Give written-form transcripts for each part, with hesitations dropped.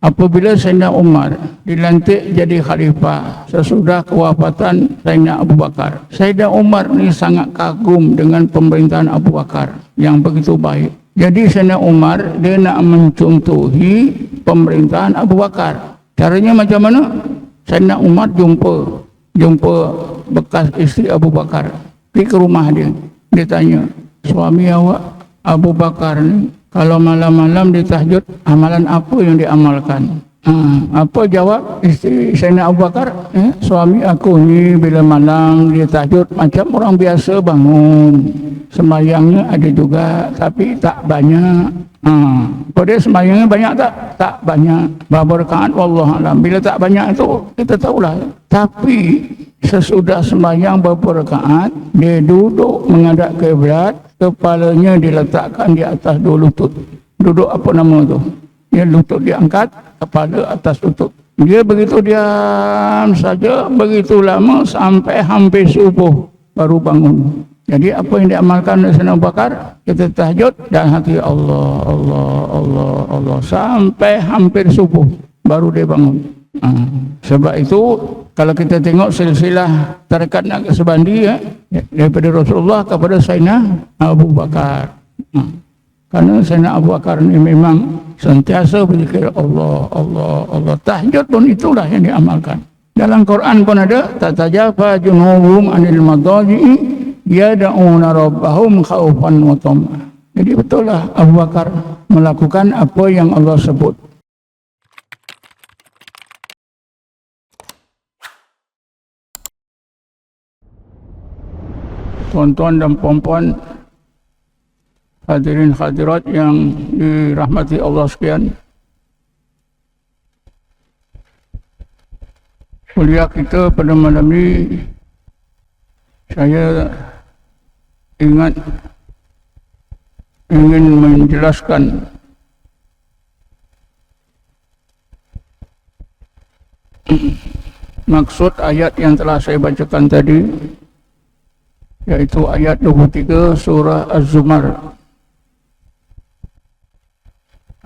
apabila Sayyidina Umar dilantik jadi khalifah sesudah kewafatan Sayyidina Abu Bakar. Sayyidina Umar ni sangat kagum dengan pemerintahan Abu Bakar yang begitu baik. Jadi Sayyidina Umar dia nak mencontohi pemerintahan Abu Bakar. Caranya macam mana? Sayyidina Umar jumpa bekas isteri Abu Bakar, pergi ke rumah dia. Dia tanya, suami awak Abu Bakar ni kalau malam-malam dia tahajud, amalan apa yang diamalkan? Apa jawab isteri Sayyidina Abu Bakar? Suami aku ni bila malam dia tahajud macam orang biasa bangun. Sembahyangnya ada juga tapi tak banyak. Pada sembahyangnya banyak tak? Tak banyak. Berapa rakaat wallahualam. Bila tak banyak itu kita tahulah. Tapi sesudah sembahyang berapa rakaat, dia duduk menghadap kiblat, kepalanya diletakkan di atas dua lutut. Duduk apa nama tu? Dia lutut diangkat, kepala atas lutut. Dia begitu diam saja, begitu lama sampai hampir subuh baru bangun. Jadi apa yang diamalkan oleh Sayyidina Abu Bakar? Kita tahajud dan hati Allah, Allah, Allah, Allah sampai hampir subuh baru dia bangun. Sebab itu kalau kita tengok silsilah tarekat Naqsabandi daripada Rasulullah kepada Sayyidina Abu Bakar. Karena Sayyidina Abu Bakar ni memang sentiasa berzikir Allah, Allah, Allah. Tahajud pun itulah yang diamalkan. Dalam Quran pun ada, tatajafa junubuhum anil madaji'i yad'una rabbahum khaufan wa tam'a. Jadi betul lah Abu Bakar melakukan apa yang Allah sebut. Tuan-tuan dan puan-puan, hadirin hadirat yang dirahmati Allah sekalian, kuliah kita pada malam ini saya ingin menjelaskan maksud ayat yang telah saya bacakan tadi, yaitu ayat 23 surah Az-Zumar.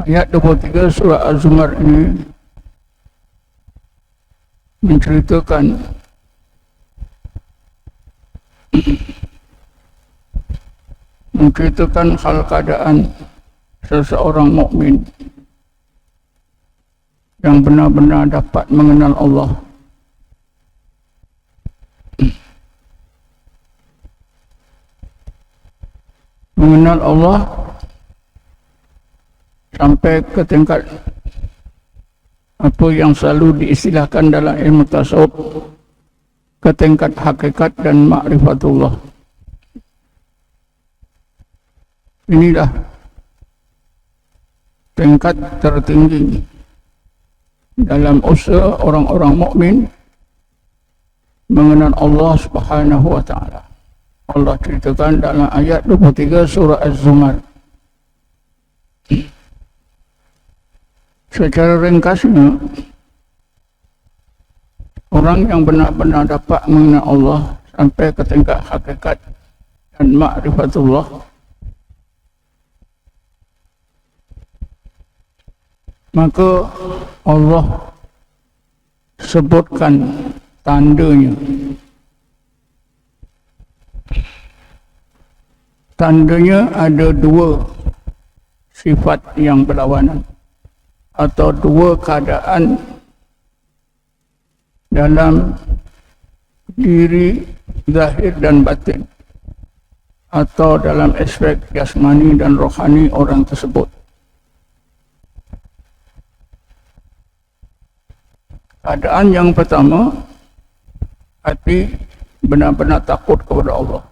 Ayat 23 surah Az-Zumar ini menceritakan hal keadaan seseorang mukmin yang benar-benar dapat mengenal Allah. Mengenal Allah sampai ke tingkat apa yang selalu diistilahkan dalam ilmu tasawuf, ke tingkat hakikat dan ma'rifatullah. Inilah tingkat tertinggi dalam usaha orang-orang mukmin mengenal Allah Subhanahu wa taala. Allah ceritakan dalam ayat 23 surah Az-Zumar. Secara ringkasnya, orang yang benar-benar dapat mengenal Allah sampai ke tingkat hakikat dan ma'rifatullah, maka Allah sebutkan tandanya. Tandanya ada dua sifat yang berlawanan atau dua keadaan dalam diri zahir dan batin atau dalam aspek jasmani dan rohani orang tersebut. Keadaan yang pertama, hati benar-benar takut kepada Allah,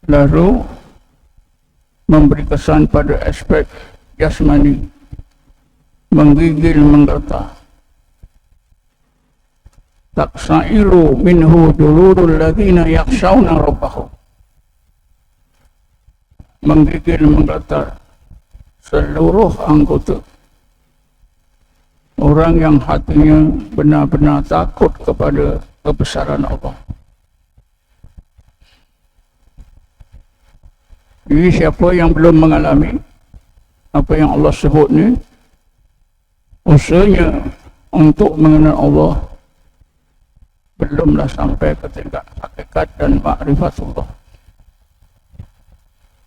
lalu memberi kesan pada aspek jasmani, menggigil, menggertak. Taksairu minhu juludul ladzina yakhshawna rabbahum. Menggigil, menggertak seluruh anggota orang yang hatinya benar-benar takut kepada kebesaran Allah. Jadi siapa yang belum mengalami apa yang Allah sebut ni, usahanya untuk mengenal Allah belumlah sampai ke tingkat hakikat dan ma'rifatullah.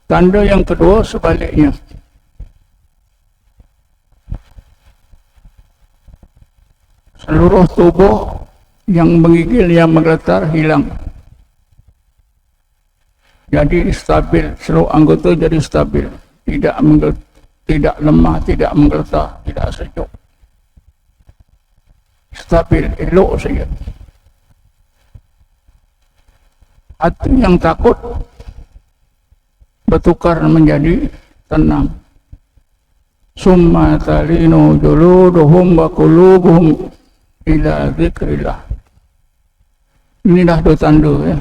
Tanda yang kedua sebaliknya, seluruh tubuh yang menggigil, yang menggeletar hilang. Jadi stabil, seluruh anggota jadi stabil, tidak lemah, tidak menggeletar, tidak sejuk. Stabil, elok saja. Hati yang takut bertukar menjadi tenang. Summa talinu juluduhum wa qulubuhum ila dzikrillah. Inilah dua tanda ya.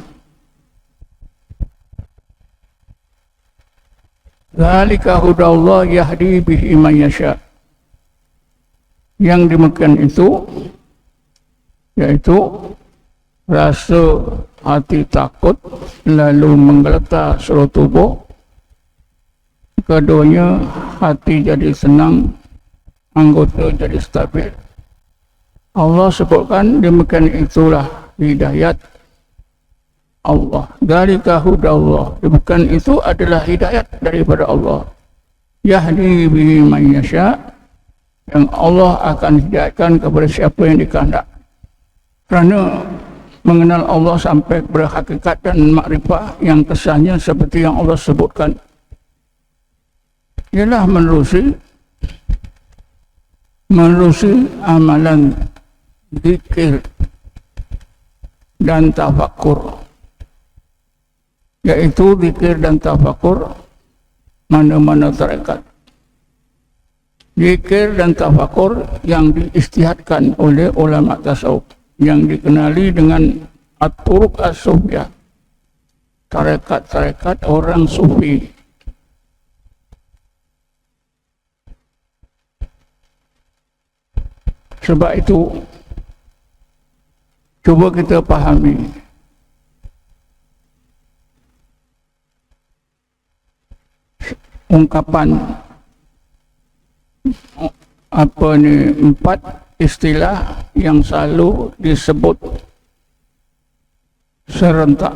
Zalika hudallah yahdi bihi man yasha. Yang demikian itu yaitu rasa hati takut lalu menggeletar seluruh tubuh. Keduanya hati jadi senang, anggota jadi stabil. Allah sebutkan demikian itulah hidayat Allah. Dzalika hudallah. Demikian itu adalah hidayat daripada Allah. Yahdi bihi man yasha. Yang Allah akan hidayatkan kepada siapa yang dikehendak. Kerana mengenal Allah sampai berhakikat dan makrifah yang kesannya seperti yang Allah sebutkan, ialah menerusi amalan zikir dan tafakur, yaitu zikir dan tafakur mana-mana tarekat. Zikir dan tafakur yang diistihadkan oleh ulama tasawuf, yang dikenali dengan at-turuq as-sufiyah, tarekat-tarekat orang sufi. Sebab itu cuba kita pahami ungkapan apa ni, 4 istilah yang selalu disebut serentak: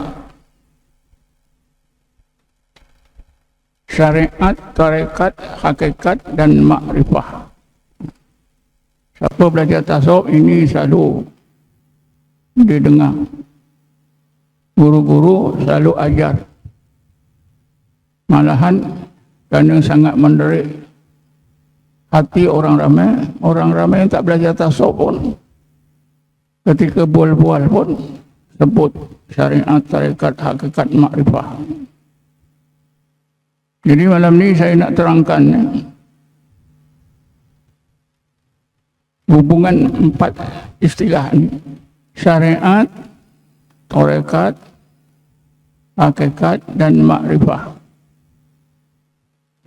syariat, tarekat, hakikat dan makrifah. Siapa belajar tasawuf ini selalu didengar, guru-guru selalu ajar. Malahan kerana sangat menderik hati orang ramai yang tak belajar tasawuf pun, ketika bual-bual pun sebut syariat, tarekat, hakikat, makrifah. Jadi malam ni saya nak terangkan hubungan 4 istilah ini: syariat, tarekat, hakikat dan makrifah.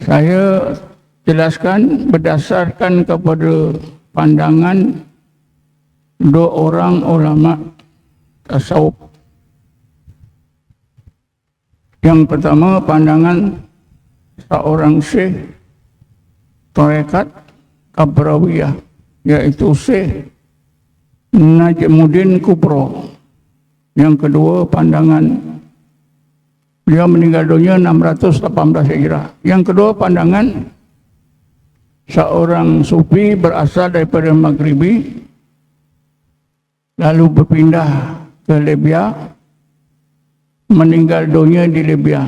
Saya jelaskan berdasarkan kepada pandangan 2 orang ulama tasawuf. Yang pertama, pandangan seorang syekh tarekat Kabrawiyah, yaitu Syekh Najmuddin Kubro. Yang kedua, pandangan beliau meninggal dunia 618 Hijrah. Yang kedua, pandangan seorang sufi berasal daripada Maghribi lalu berpindah ke Libya, meninggal dunia di Libya,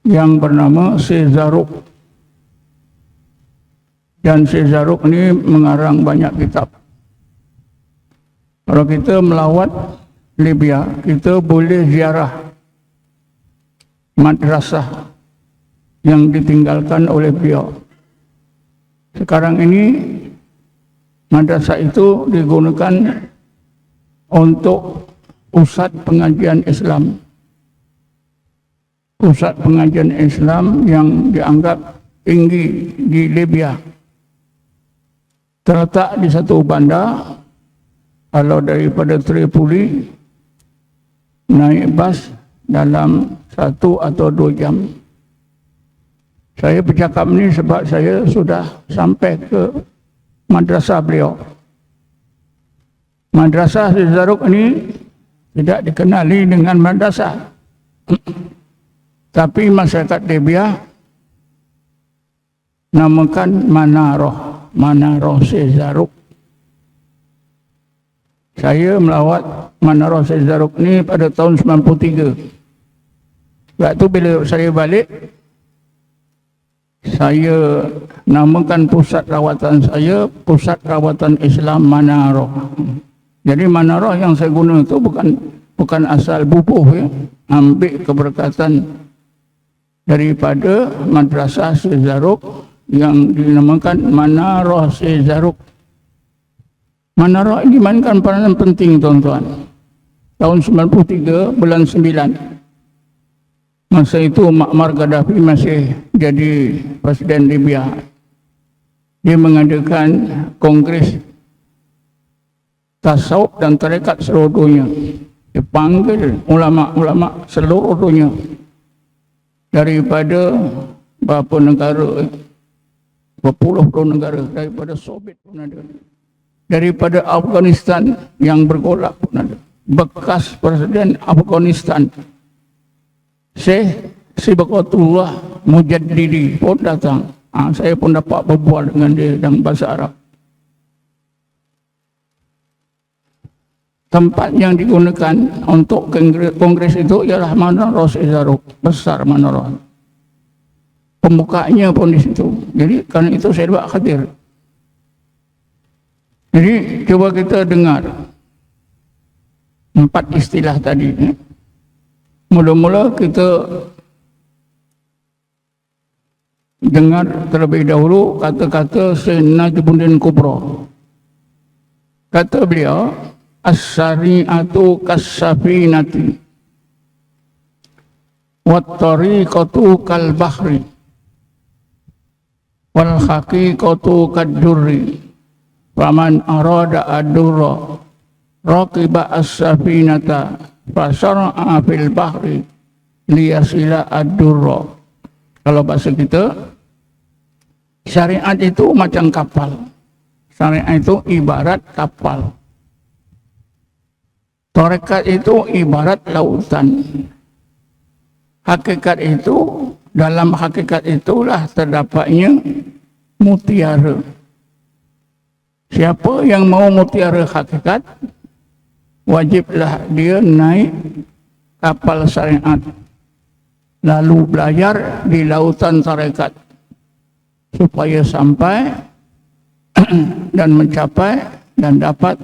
yang bernama Syekh Zarruq. Dan Syekh Zarruq ini mengarang banyak kitab. Kalau kita melawat Libya, kita boleh ziarah madrasah yang ditinggalkan oleh beliau. Sekarang ini madrasah itu digunakan untuk pusat pengajian Islam. Pusat pengajian Islam yang dianggap tinggi di Libya. Terletak di satu bandar. Kalau daripada Tripoli naik bas dalam 1 atau 2 jam Saya bercakap ni sebab saya sudah sampai ke madrasah beliau. Madrasah Syekh Zaruk ni tidak dikenali dengan madrasah. Tapi masyarakat Libya namakan Manarah Syekh Zaruk. Saya melawat Manarah Syekh Zaruk ni pada tahun 93. Waktu bila saya balik, saya namakan pusat rawatan saya Pusat Rawatan Islam Manarah. Jadi Manarah yang saya guna itu bukan asal bubuh, ya. Ambil keberkatan daripada Madrasah Syekh Zaruk yang dinamakan Manarah Syekh Zaruk. Manarah ini mainkan peranan penting, tuan-tuan. Tahun 93 bulan 9. Masa itu Muammar Gaddafi masih jadi Presiden Libya. Dia mengadakan kongres tasawuf dan tarekat seluruh dunia. Dia panggil ulama-ulama seluruh dunia daripada berapa negara, berpuluh-puluh negara, daripada Soviet pun ada, daripada Afghanistan yang bergolak pun ada, bekas Presiden Afghanistan Syekh Sibaqatullah Mujaddidi pun datang. Saya pun dapat berbual dengan dia dalam bahasa Arab. Tempat yang digunakan untuk kongres itu ialah Manarah Syekh Zaruk, besar Manarah. Pembukanya pun di situ. Jadi kerana itu saya dapat hadir. Jadi cuba kita dengar 4 istilah tadi. Mula-mula kita dengar terlebih dahulu kata-kata Syekh Najmuddin Kubra. Kata beliau, as-syari'atu kas-safinati wat-tariqatu kal-bahri wal-haqiqatu kad-durri faman arada ad-durra raqiba as-safinata fasara'a fil bahri liyasila ad-durra. Kalau bahasa kita, syariat itu macam kapal. Syariat itu ibarat kapal. Tarekat itu ibarat lautan. Hakikat itu, dalam hakikat itulah terdapatnya mutiara. Siapa yang mau mutiara hakikat, wajiblah dia naik kapal syariat, lalu belajar di lautan tarekat supaya sampai dan mencapai dan dapat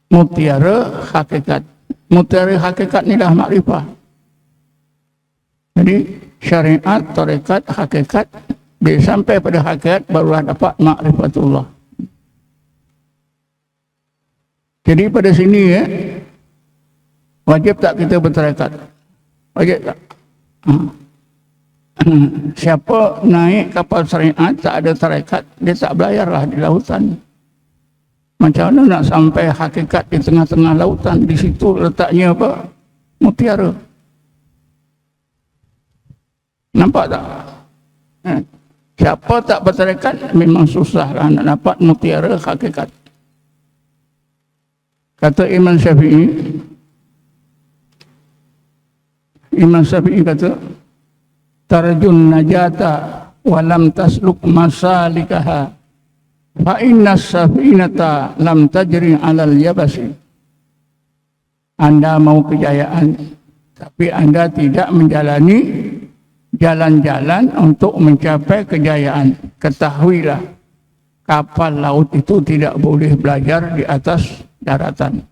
mutiara hakikat. Mutiara hakikat inilah makrifah. Jadi syariat, tarekat, hakikat, dia sampai pada hakikat barulah dapat makrifatullah. Jadi pada sini, ya, wajib tak kita bertarekat? Wajib tak? Siapa naik kapal syariat tak ada tarekat, dia tak belayarlah di lautan. Macam mana nak sampai hakikat di tengah-tengah lautan? Di situ letaknya apa? Mutiara. Nampak tak? Siapa tak bertarekat memang susahlah nak dapat mutiara hakikat. Kata Imam Syafi'i kata, tarjun najata walam tasluk masalikaha fa inna safinata lam tajri alal yabasi. Anda mau kejayaan, tapi Anda tidak menjalani jalan-jalan untuk mencapai kejayaan. Ketahuilah, kapal laut itu tidak boleh belajar di atas daratan.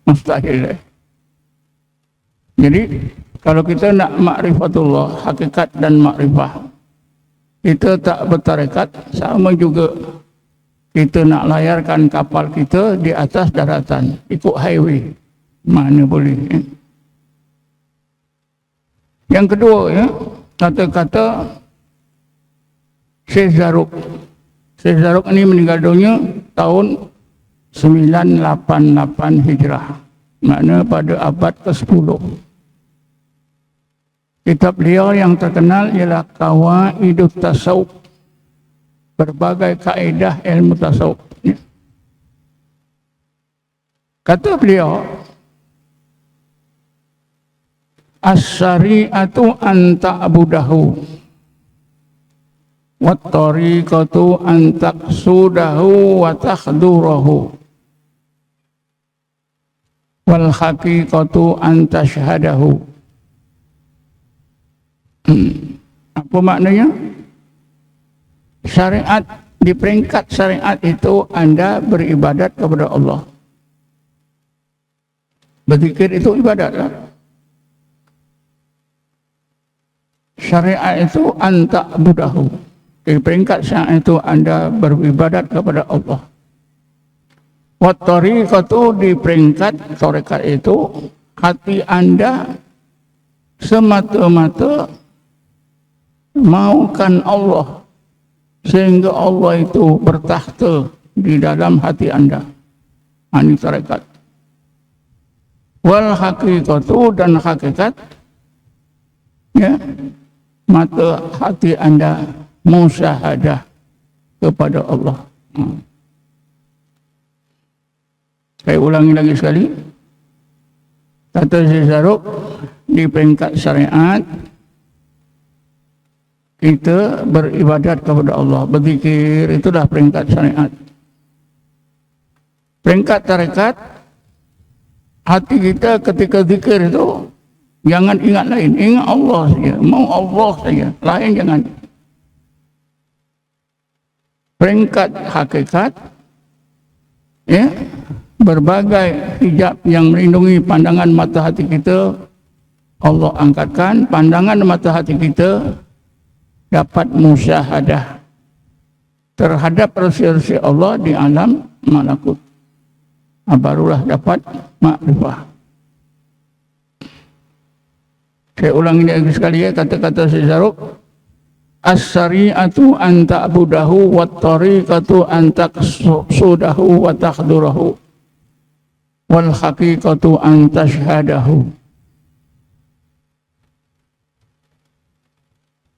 Mustahil. Jadi kalau kita nak makrifatullah, hakikat dan makrifah, kita tak bertarekat, sama juga kita nak layarkan kapal kita di atas daratan, ikut highway, mana boleh. Yang kedua, ya, kata-kata Syekh Zaruk. Syekh Zaruk ini meninggal dunia tahun 988 Hijrah, makna pada abad ke-10. Kitab beliau yang terkenal ialah Qawaidut Tasawuf, berbagai kaedah ilmu tasawuf. Kata beliau, as-syari'atu an ta'budahu wat tariqatu an taqsudahu wa takhdurahu wal haqiqatu an tashhadahu. Apa maknanya? Syariat, di peringkat syariat itu Anda beribadat kepada Allah. Berzikir itu ibadat lah. Syariat itu anta budahu. Di peringkat syariat itu Anda beribadat kepada Allah. Wat tariqatu, di peringkat tarekat itu hati Anda semata-mata maukan Allah, sehingga Allah itu bertakhta di dalam hati Anda. Ini tarekat. Wal haqiqatu, dan hakikat, ya, mata hati Anda musyahadah kepada Allah. Saya ulangi lagi sekali. Kata Syekh Zarruq, di peringkat syariat kita beribadat kepada Allah, berzikir, itulah peringkat syariat. Peringkat tarekat, hati kita ketika zikir itu jangan ingat lain, ingat Allah saja, mau Allah saja, lain jangan. Peringkat hakikat, ya, berbagai hijab yang melindungi pandangan mata hati kita, Allah angkatkan, pandangan mata hati kita dapat musyahadah terhadap rasi-rasi Allah di alam malakut. Barulah dapat makrifah. Saya ulangi lagi sekali ya, kata-kata Syekh Zarruq. As-syari'atu an ta'budahu wat tariqatu an taqsudahu wa takhdurahu wal haqiqatu an tashhadahu.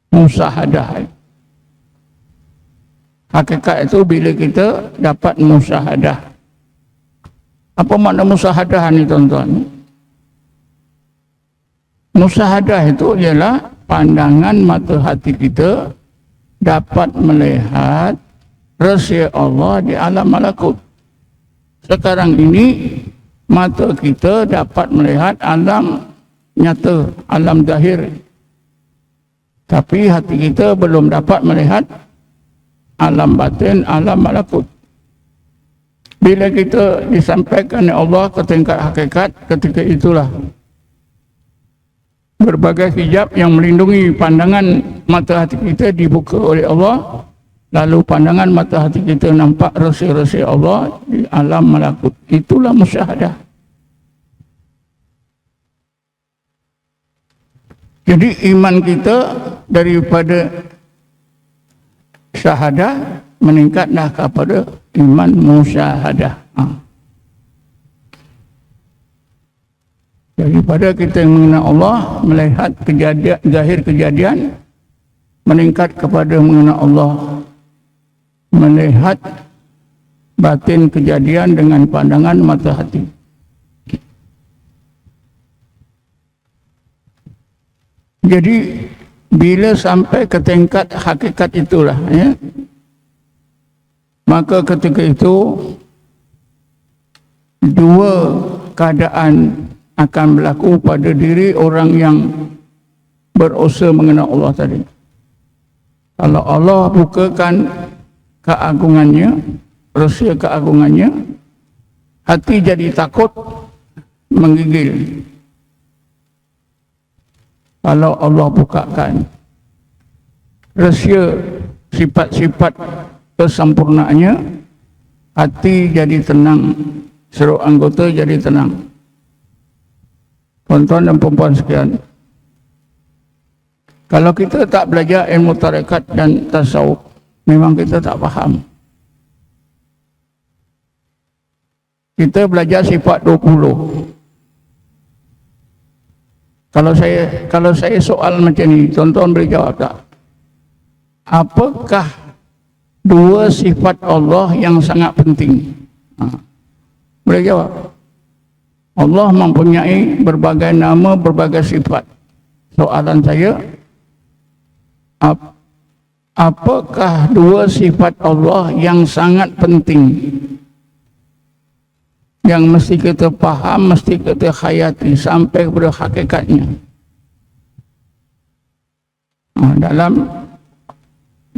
Musyahadah. Hakikat itu bila kita dapat musyahadah. Apa makna musyahadah ni tuan-tuan? Musyahadah itu ialah pandangan mata hati kita dapat melihat rahsia Allah di alam malakut. Sekarang ini mata kita dapat melihat alam nyata, alam zahir. Tapi hati kita belum dapat melihat alam batin, alam malakut. Bila kita disampaikan oleh Allah ke tingkat hakikat, ketika itulah berbagai hijab yang melindungi pandangan mata hati kita dibuka oleh Allah. Lalu pandangan mata hati kita nampak rahsia-rahsia Allah di alam malakut. Itulah musyahadah. Jadi iman kita daripada syahadah meningkatlah kepada iman musyahadah. Daripada kita mengenal Allah, melihat kejadian, zahir kejadian, meningkat kepada mengenal Allah, melihat batin kejadian dengan pandangan mata hati. Jadi bila sampai ke tingkat hakikat itulah, ya, maka ketika itu dua keadaan akan berlaku pada diri orang yang berusaha mengenal Allah tadi. Kalau Allah bukakan keagungannya, rahsia keagungannya, hati jadi takut, menggigil. Kalau Allah bukakan rahsia sifat-sifat kesempurnaannya, hati jadi tenang, seluruh anggota jadi tenang. Tuan-tuan dan puan-puan sekalian, kalau kita tak belajar ilmu tarekat dan tasawuf, memang kita tak faham. Kita belajar sifat 20. Kalau saya soal macam ni, tuan-tuan boleh jawab tak? Apakah dua sifat Allah yang sangat penting? Boleh jawab? Allah mempunyai berbagai nama, berbagai sifat. Soalan saya, apakah dua sifat Allah yang sangat penting, yang mesti kita faham, mesti kita hayati sampai kepada hakikatnya?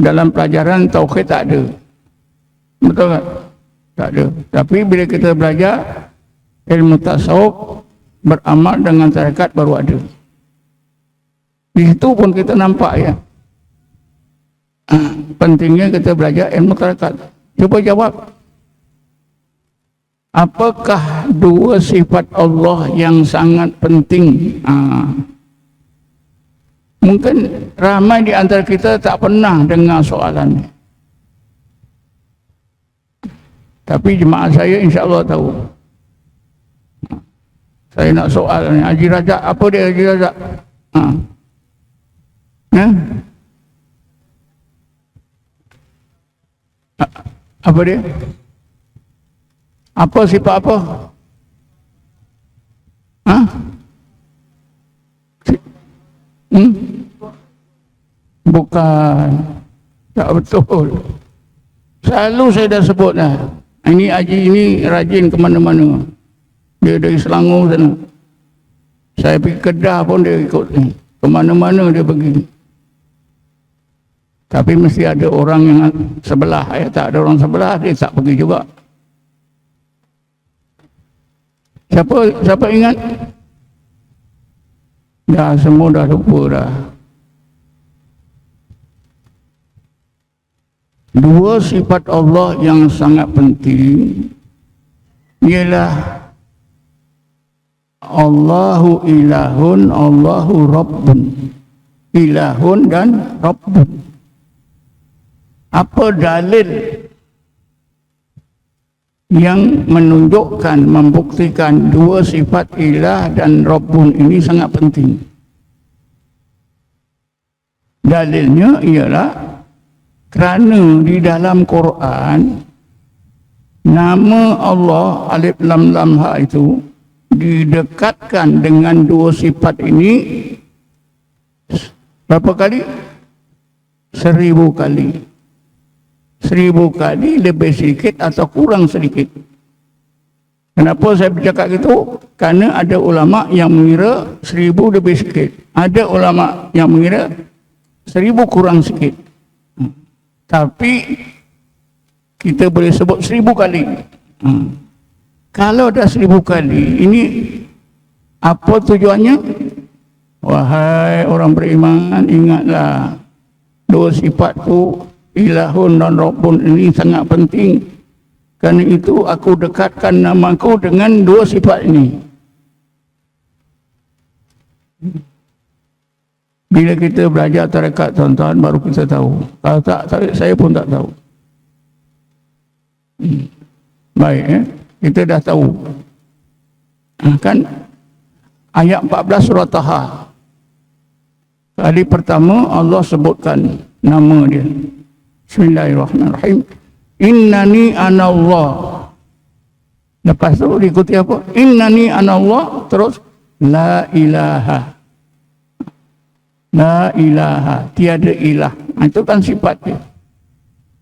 Dalam pelajaran tauhid tak ada. Betul tak? Tak ada. Tapi bila kita belajar ilmu tasawuf, beramal dengan tarekat, baru ada. Di situ pun kita nampak ya, pentingnya kita belajar ilmu tarekat. Cuba jawab, apakah dua sifat Allah yang sangat penting? Mungkin ramai di antara kita tak pernah dengar soalan ni. Tapi jemaah saya insya-Allah tahu. Saya nak soal ni, Haji Razak, apa dia Haji Razak? Apa dia? Apa sifat apa? Bukan. Tak betul. Selalu saya dah sebut dah. Ini Haji ini rajin ke mana-mana. Dia dari Selangor sana. Saya pergi Kedah pun dia ikut ni. Ke mana-mana dia pergi. Tapi mesti ada orang yang sebelah. Tak ada orang sebelah, dia tak pergi juga. Siapa ingat? Dah semua dah lupa dah. Dua sifat Allah yang sangat penting ialah Allahu ilahun, Allahu rabbun. Ilahun dan rabbun. Apa dalil yang menunjukkan, membuktikan dua sifat ilah dan rabbun ini sangat penting? Dalilnya ialah kerana di dalam Quran nama Allah Alif Lam Lam Ha itu didekatkan dengan dua sifat ini berapa kali? 1000 kali. 1000 kali lebih sedikit atau kurang sedikit. Kenapa saya bercakap gitu? Kerana ada ulama yang mengira 1000 lebih sedikit. Ada ulama yang mengira 1000 kurang sedikit. Tapi kita boleh sebut 1000 kali. Kalau dah 1000 kali, ini apa tujuannya? Wahai orang beriman, ingatlah dua sifat tu, ilahun dan rabbun, ini sangat penting. Kerana itu aku dekatkan namaku dengan dua sifat ini. Bila kita belajar tarekat, tuan-tuan, baru kita tahu. Kalau tak, saya pun tak tahu. Baik, kita dah tahu. Kan ayat 14 surah Taha. Kali pertama Allah sebutkan nama dia. Bismillahirrahmanirrahim. Innani anallah. Lepas tu diikuti apa? Innani anallah, terus la ilaha. La ilaha, tiada ilah. Itu kan sifat dia.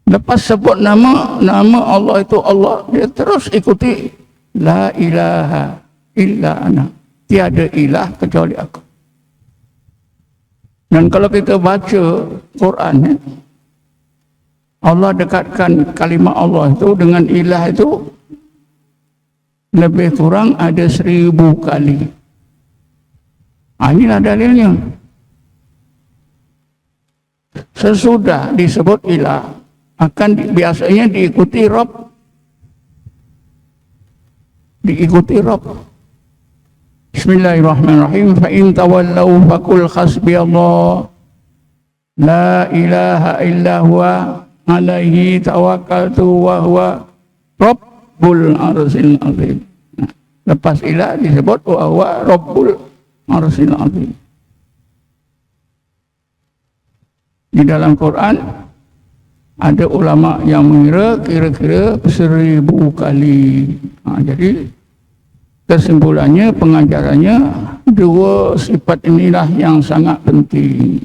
Lepas sebut nama Allah itu Allah, dia terus ikuti la ilaha illa ana. Tiada ilah kecuali aku. Dan kalau kita baca Quran, Allah dekatkan kalimat Allah itu dengan ilah itu lebih kurang ada 1000 kali. Inilah dalilnya. Sesudah disebut ilah, akan biasanya diikuti Rabb. Diikuti Rabb. Bismillahirrahmanirrahim. Fa in tawallau faqul hasbiyallah la ilaha illa huwa alaihi tawakkaltu wa huwa rabbul arsyil azim. Lepas ilah disebut wa huwa rabbul arsyil azim. Di dalam Quran ada ulama yang mengira kira-kira 1000 kali. Jadi kesimpulannya, pengajarannya, dua sifat inilah yang sangat penting.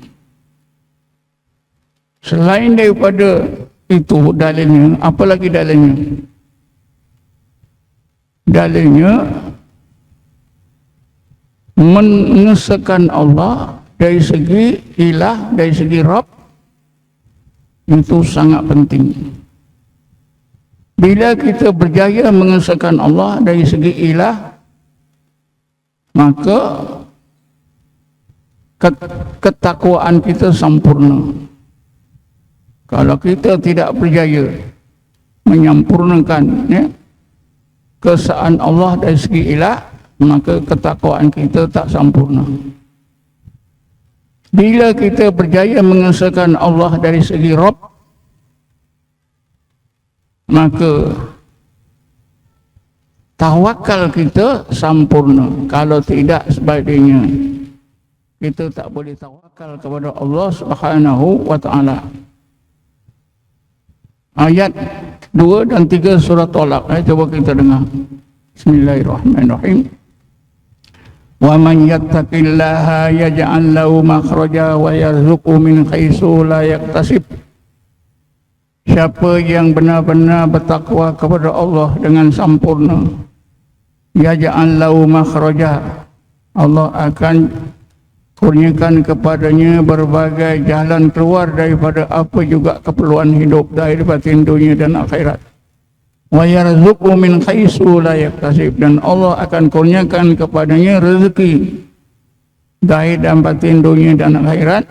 Selain daripada itu dalilnya, apa lagi dalilnya? Dalilnya mengesahkan Allah dari segi ilah, dari segi Rabb, itu sangat penting. Bila kita berjaya mengesahkan Allah dari segi ilah, maka ketakwaan kita sempurna. Kalau kita tidak berjaya menyempurnakan keesaan Allah dari segi ilah, maka ketakwaan kita tak sempurna. Bila kita berjaya mengesahkan Allah dari segi Rabb, maka tawakal kita sempurna. Kalau tidak sebaliknya, kita tak boleh tawakal kepada Allah Subhanahu wa taala. Ayat 2 dan 3 surah Talaq. Coba kita dengar. Bismillahirrahmanirrahim. Wa man yattaqillaha yaj'al lahu makhraja wa yarzuqhu min haitsu la yahtasib. Siapa yang benar-benar bertakwa kepada Allah dengan sempurna, yaj'al lahu makhraja, Allah akan kurniakan kepadanya berbagai jalan keluar daripada apa juga keperluan hidup dari batin dunia dan akhirat. Wa yarzuqhu min haitsu la yahtasib, dan Allah akan kurniakan kepadanya rezeki zahir dan batin dunia dan akhirat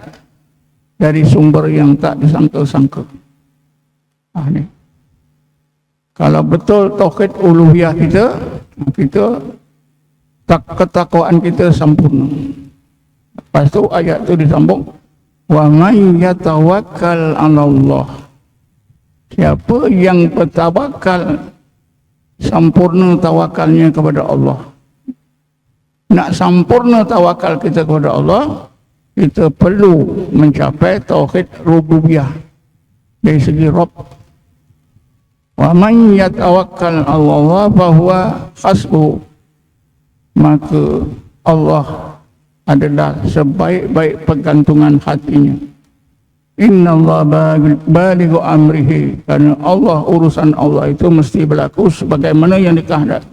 dari sumber yang tak disangka-sangka. Ni. Kalau betul tauhid uluhiyah kita ketakwaan kita sempurna. Lepas tu ayat tu disambung, wa may yatawakkal 'ala Allah. Siapa yang bertawakal, sempurna tawakalnya kepada Allah. Nak sempurna tawakal kita kepada Allah, kita perlu mencapai tauhid rububiyah dari segi Rabb. Wa man yatawakkal 'ala Allah fa huwa hasbuh. Maka Allah adalah sebaik-baik pergantungan hatinya. Innallaha balighu amrihi, karena Allah, urusan Allah itu mesti berlaku sebagaimana yang dikehendaki.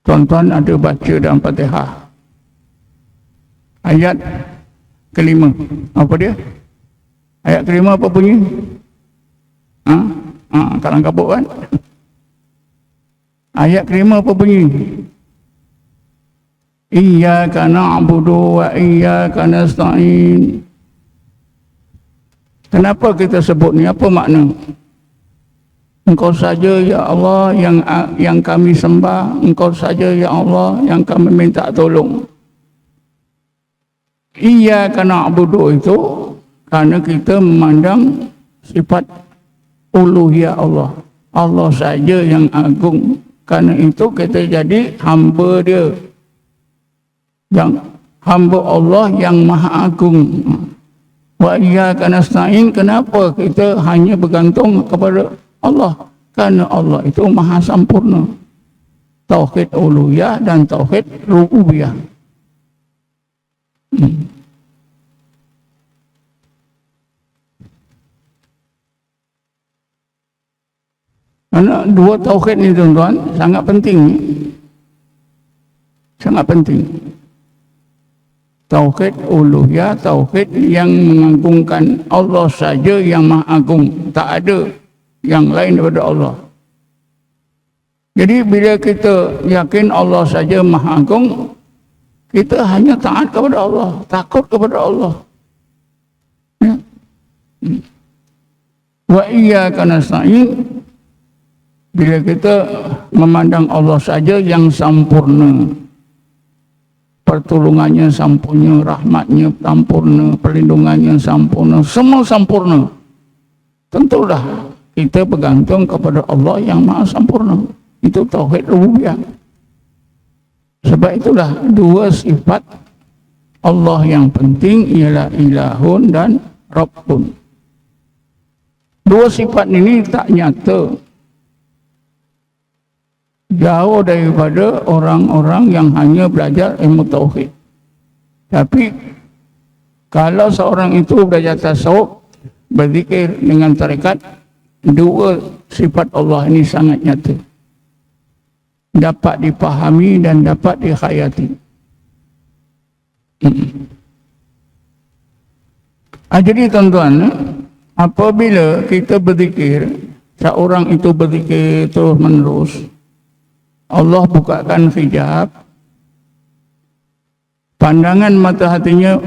Tuan-tuan ada baca dalam Fatihah ayat kelima. Apa dia? Ayat kelima apa bunyi? Kalang kabut kan? Ayat kelima apa bunyi? Iyyaka na'budu wa iyyaka nasta'in. Kenapa kita sebut ni? Apa makna? Engkau saja ya Allah yang kami sembah, Engkau saja ya Allah yang kami minta tolong. Iyyaka na'budu itu karena kita memandang sifat uluhiyah Allah. Allah saja yang agung. Karena itu kita jadi hamba dia, yang hamba Allah yang maha agung. Wa iyyaka nasta'in, kenapa kita hanya bergantung kepada Allah? Karena Allah itu maha sempurna. Tauhid uluhiyah dan tauhid rububiyah. Karena dua tauhid ni tuan-tuan sangat penting. Sangat penting. Tauhid uluhiyah, tauhid yang mengagungkan Allah saja yang maha agung, tak ada yang lain daripada Allah. Jadi bila kita yakin Allah saja maha agung, kita hanya taat kepada Allah, takut kepada Allah. Ya. Wa iyyaka nasta'in, bila kita memandang Allah saja yang sempurna, pertolongannya sempurna, rahmatnya sempurna, perlindungannya sempurna, semua sempurna, tentulah kita bergantung kepada Allah yang maha sempurna. Itu tauhid rububiyah. Sebab itulah dua sifat Allah yang penting ialah ilahun dan rabbun. Dua sifat ini tak nyata, jauh daripada orang-orang yang hanya belajar ilmu tauhid. Tapi kalau seorang itu belajar tasawuf, berzikir dengan tarekat, dua sifat Allah ini sangat nyata, dapat dipahami dan dapat dikhayati. Jadi tuan-tuan, apabila kita berzikir, seorang itu berzikir terus menerus, Allah bukakan hijab, pandangan mata hatinya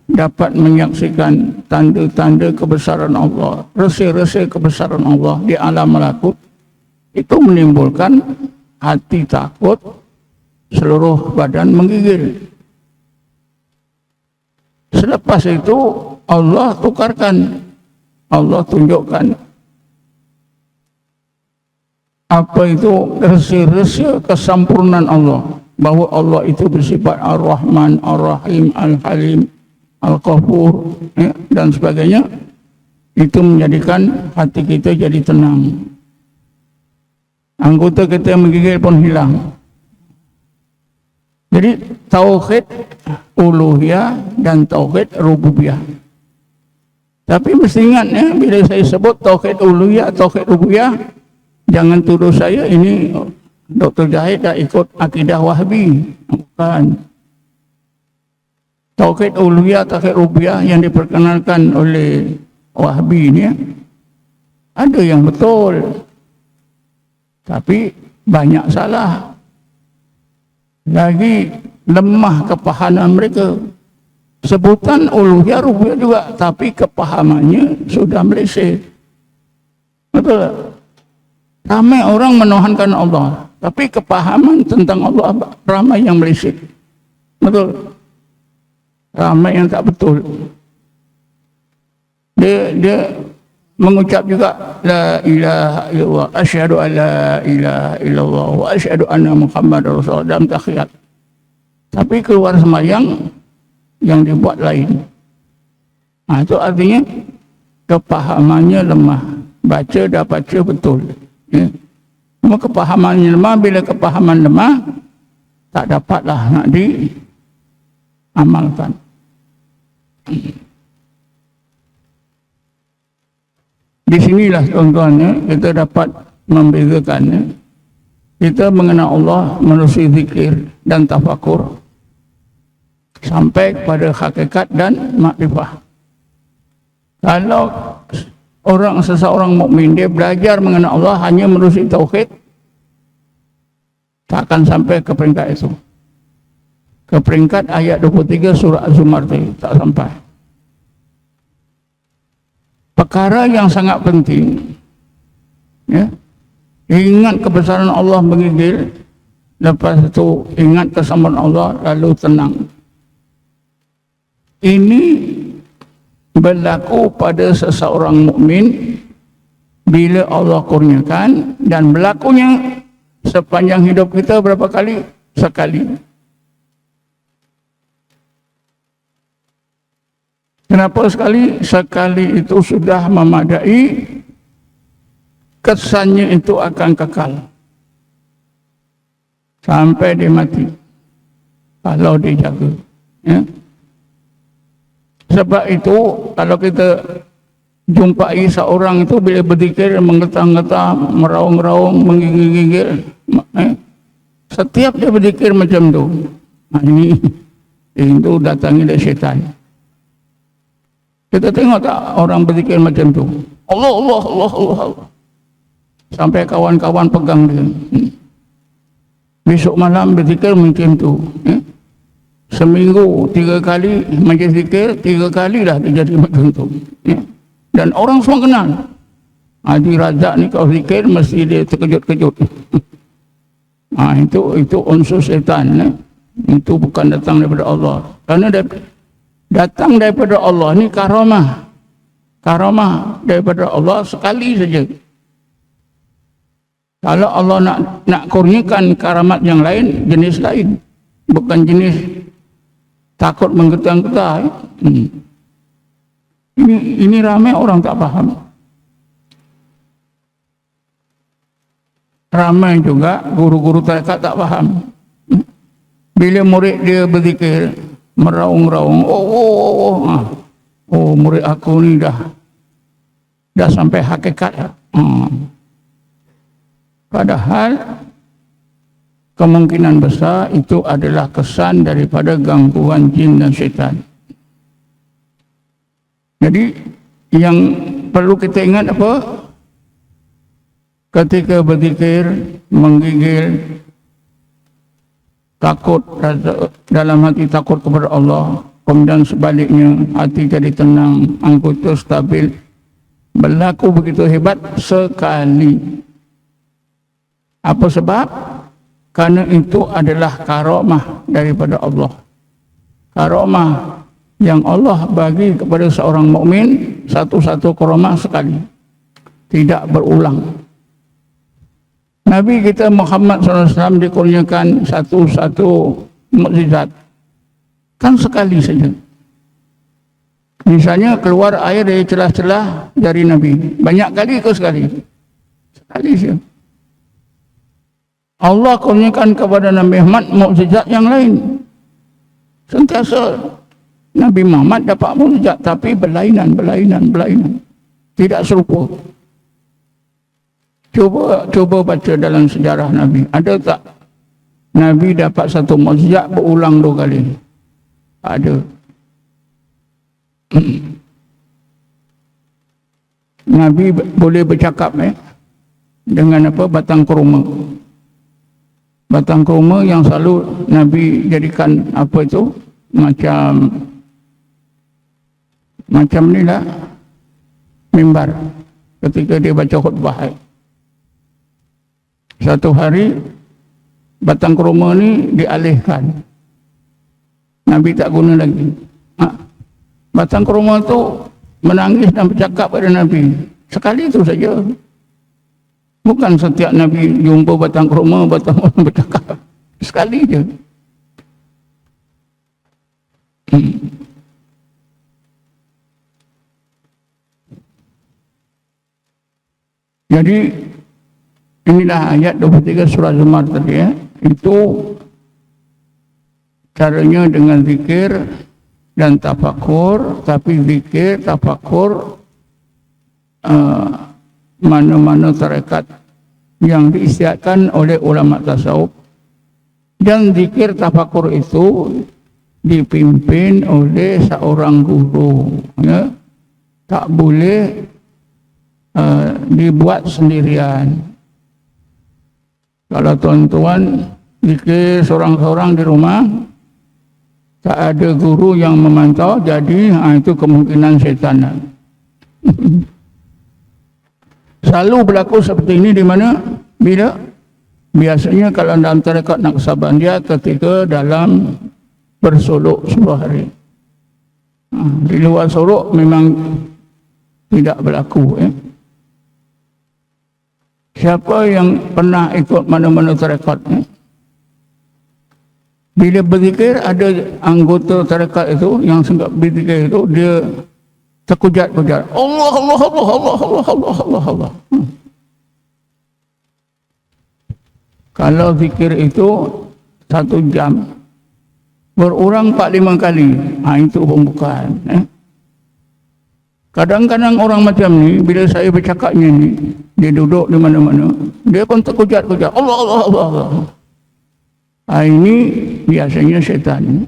dapat menyaksikan tanda-tanda kebesaran Allah, rasa-rasa kebesaran Allah di alam malakut. Itu menimbulkan hati takut, seluruh badan menggigil. Selepas itu Allah tukarkan, Allah tunjukkan apa itu rasa-rasa kesempurnaan Allah, bahawa Allah itu bersifat Ar-Rahman, Ar-Rahim, Al-Halim, Al-Ghafur, dan sebagainya. Itu menjadikan hati kita jadi tenang. Anggota kita yang menggigil pun hilang. Jadi tauhid uluhiyah dan tauhid rububiyah. Tapi mesti ingat ya, bila saya sebut tauhid uluhiyah, tauhid rububiyah, jangan tuduh saya ini Dr. Zahid dah ikut akidah Wahhabi. Bukan. Tauhid uluhiyah, tauhid rububiyah yang diperkenalkan oleh Wahhabi ini ada yang betul, tapi banyak salah. Lagi lemah kepahaman mereka. Sebutan uluhiyah rububiyah juga, tapi kepahamannya sudah meleset. Betul. Ramai orang menuhankan Allah, tapi kepahaman tentang Allah ramai yang meleset. Betul. Ramai yang tak betul. Dia mengucap juga la ilaha illallah, asyhadu an la ilaha illallah wa asyhadu anna Muhammadar Rasulullah dalam tahiyat. Tapi keluar sembahyang yang dibuat lain. Itu artinya kepahamannya lemah. Baca dah baca betul. Ya. Cuma kepahamannya lemah, bila kepahaman lemah tak dapatlah nak diamalkan. Di sinilah tuan-tuan kita dapat membezakan kita mengenal Allah melalui zikir dan tafakur sampai kepada hakikat dan makrifah. Kalau seseorang mukmin dia belajar mengenal Allah hanya melalui tauhid, tak akan sampai ke peringkat itu. Ke peringkat ayat 23 surah Az-Zumar tadi tak sampai. Perkara yang sangat penting, ya, ingat kebesaran Allah menggigil, lepas itu ingat kesamaan Allah, lalu tenang. Ini berlaku pada seseorang mukmin bila Allah kurniakan, dan berlakunya sepanjang hidup kita berapa kali? Sekali. Kenapa sekali? Sekali itu sudah memadai, kesannya itu akan kekal sampai dia mati kalau dijaga. Ya. Sebab itu kalau kita jumpai seorang itu bila berzikir menggetah-getah, meraung-raung, menggigil-gigil, setiap dia berzikir macam tu, ini itu datangnya dari syaitan. Kita tengok tak orang berzikir macam tu, Allah, Allah, Allah, Allah, Allah, sampai kawan-kawan pegang dia. Besok malam berzikir macam tu. Seminggu 3 kali majlis zikir, 3 kali dah dia jadi macam tu. Dan orang semua kenal. Haji Razak ni kalau zikir mesti dia terkejut-kejut. Itu unsur syaitan. Itu bukan datang daripada Allah. Kerana datang daripada Allah ni karamah. Karamah daripada Allah sekali saja. Kalau Allah nak kurniakan karamat yang lain, jenis lain. bukan jenis takut menggetang-getah. Ini ramai orang tak faham. Ramai juga guru-guru tarekat tak faham. Bila murid dia berzikir, meraung-raung, oh murid aku ni dah sampai hakikat. Padahal kemungkinan besar itu adalah kesan daripada gangguan jin dan syaitan. Jadi yang perlu kita ingat apa? Ketika berzikir, menggigil, takut dalam hati, takut kepada Allah, kemudian sebaliknya hati jadi tenang, anggota stabil, berlaku begitu hebat sekali. Apa sebab? Karena itu adalah karamah daripada Allah. Karamah yang Allah bagi kepada seorang mukmin, satu-satu karamah sekali, tidak berulang. Nabi kita Muhammad SAW dikurniakan satu-satu mukjizat, kan sekali saja. Misalnya keluar air dari celah-celah dari Nabi, banyak kali ke sekali? Sekali saja. Allah kurniakan kepada Nabi Muhammad mukjizat yang lain. Sentiasa Nabi Muhammad dapat mukjizat, tapi berlainan. Tidak serupa. Cuba baca dalam sejarah Nabi. Ada tak Nabi dapat satu mukjizat berulang 2 kali? Ada. Nabi boleh bercakap dengan apa? Batang kurma. Batang kurma yang selalu Nabi jadikan apa itu? Macam ni lah mimbar ketika dia baca khutbah. Satu hari batang kurma ni dialihkan, Nabi tak guna lagi. Batang kurma tu menangis dan bercakap pada Nabi. Sekali itu saja. Bukan setiap Nabi jumpa batang kurma bercakap. Sekali je. Jadi inilah ayat 23 surah Zumar tadi Itu caranya dengan zikir dan tafakur. Tapi zikir, tafakur, mana-mana tarekat yang diistiadatkan oleh ulama tasawuf. Dan zikir tafakur itu dipimpin oleh seorang guru. Tak boleh dibuat sendirian. Kalau tuan-tuan zikir seorang-seorang di rumah, tak ada guru yang memantau, jadi itu kemungkinan syaitan. Selalu berlaku seperti ini di mana? Bila? Biasanya kalau dalam tarekat Naqsabandiyah ketika dalam bersolok 10 hari. Di luar solok memang tidak berlaku. Siapa yang pernah ikut mana-mana tarekat, bila berzikir ada anggota tarekat itu yang senggap berzikir itu, dia terkujat-kujat, Allah Allah Allah Allah Allah Allah Allah Allah. Kalau zikir itu 1 jam berurang 4-5 kali, itu pembukaan. Kadang-kadang orang macam ni, bila saya bercakapnya ni, dia duduk di mana-mana, dia pun terkujat-kujat, Allah Allah Allah Allah. Ini biasanya syaitan.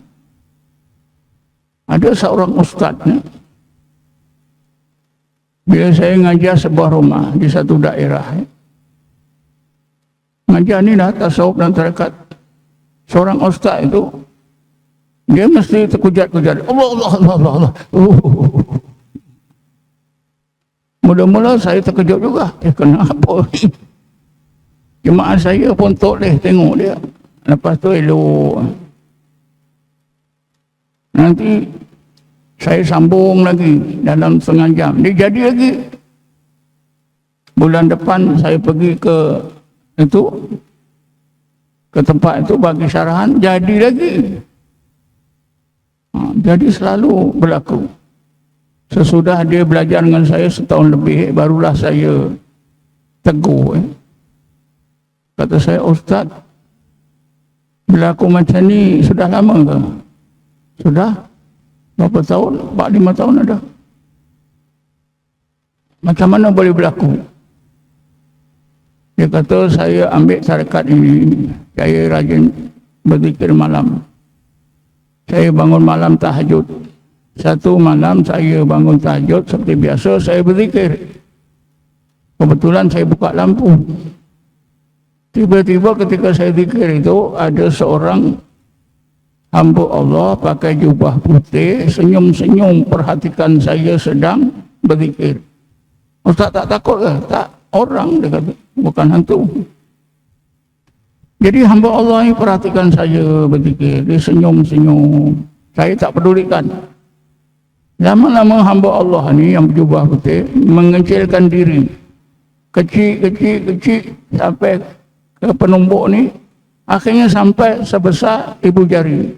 Ada seorang ustaz, bila saya ngajar sebuah rumah di satu daerah, ngajar ni lah tasawuf dan tarekat, seorang ustaz itu dia mesti terkujat-kujat, Allah Allah Allah Allah Allah. Mula-mula saya terkejut juga. Kenapa ni? Jemaah saya pun toleh tengok dia. Lepas tu elok. Nanti saya sambung lagi dalam setengah jam. Dia jadi lagi. Bulan depan saya pergi ke itu ke tempat itu bagi syarahan, jadi lagi. Jadi selalu berlaku. Sesudah dia belajar dengan saya setahun lebih, barulah saya tegur. Kata saya, Ustaz, berlaku macam ni sudah lama ke? Sudah? Berapa tahun? 4-5 tahun ada. Macam mana boleh berlaku? Dia kata, saya ambil tarekat ini, saya rajin berzikir malam. Saya bangun malam tahajud. Satu malam saya bangun tahajud, seperti biasa saya berzikir. Kebetulan saya buka lampu. Tiba-tiba ketika saya zikir itu, ada seorang hamba Allah pakai jubah putih, senyum-senyum perhatikan saya sedang berzikir. Ustaz tak takut ke? Tak, orang, dia kata, bukan hantu. Jadi hamba Allah ini perhatikan saya berzikir, dia senyum-senyum. Saya tak pedulikan. Lama-lama hamba Allah ni yang berjubah putih mengecilkan diri. Kecil sampai ke penumbuk ni, akhirnya sampai sebesar ibu jari.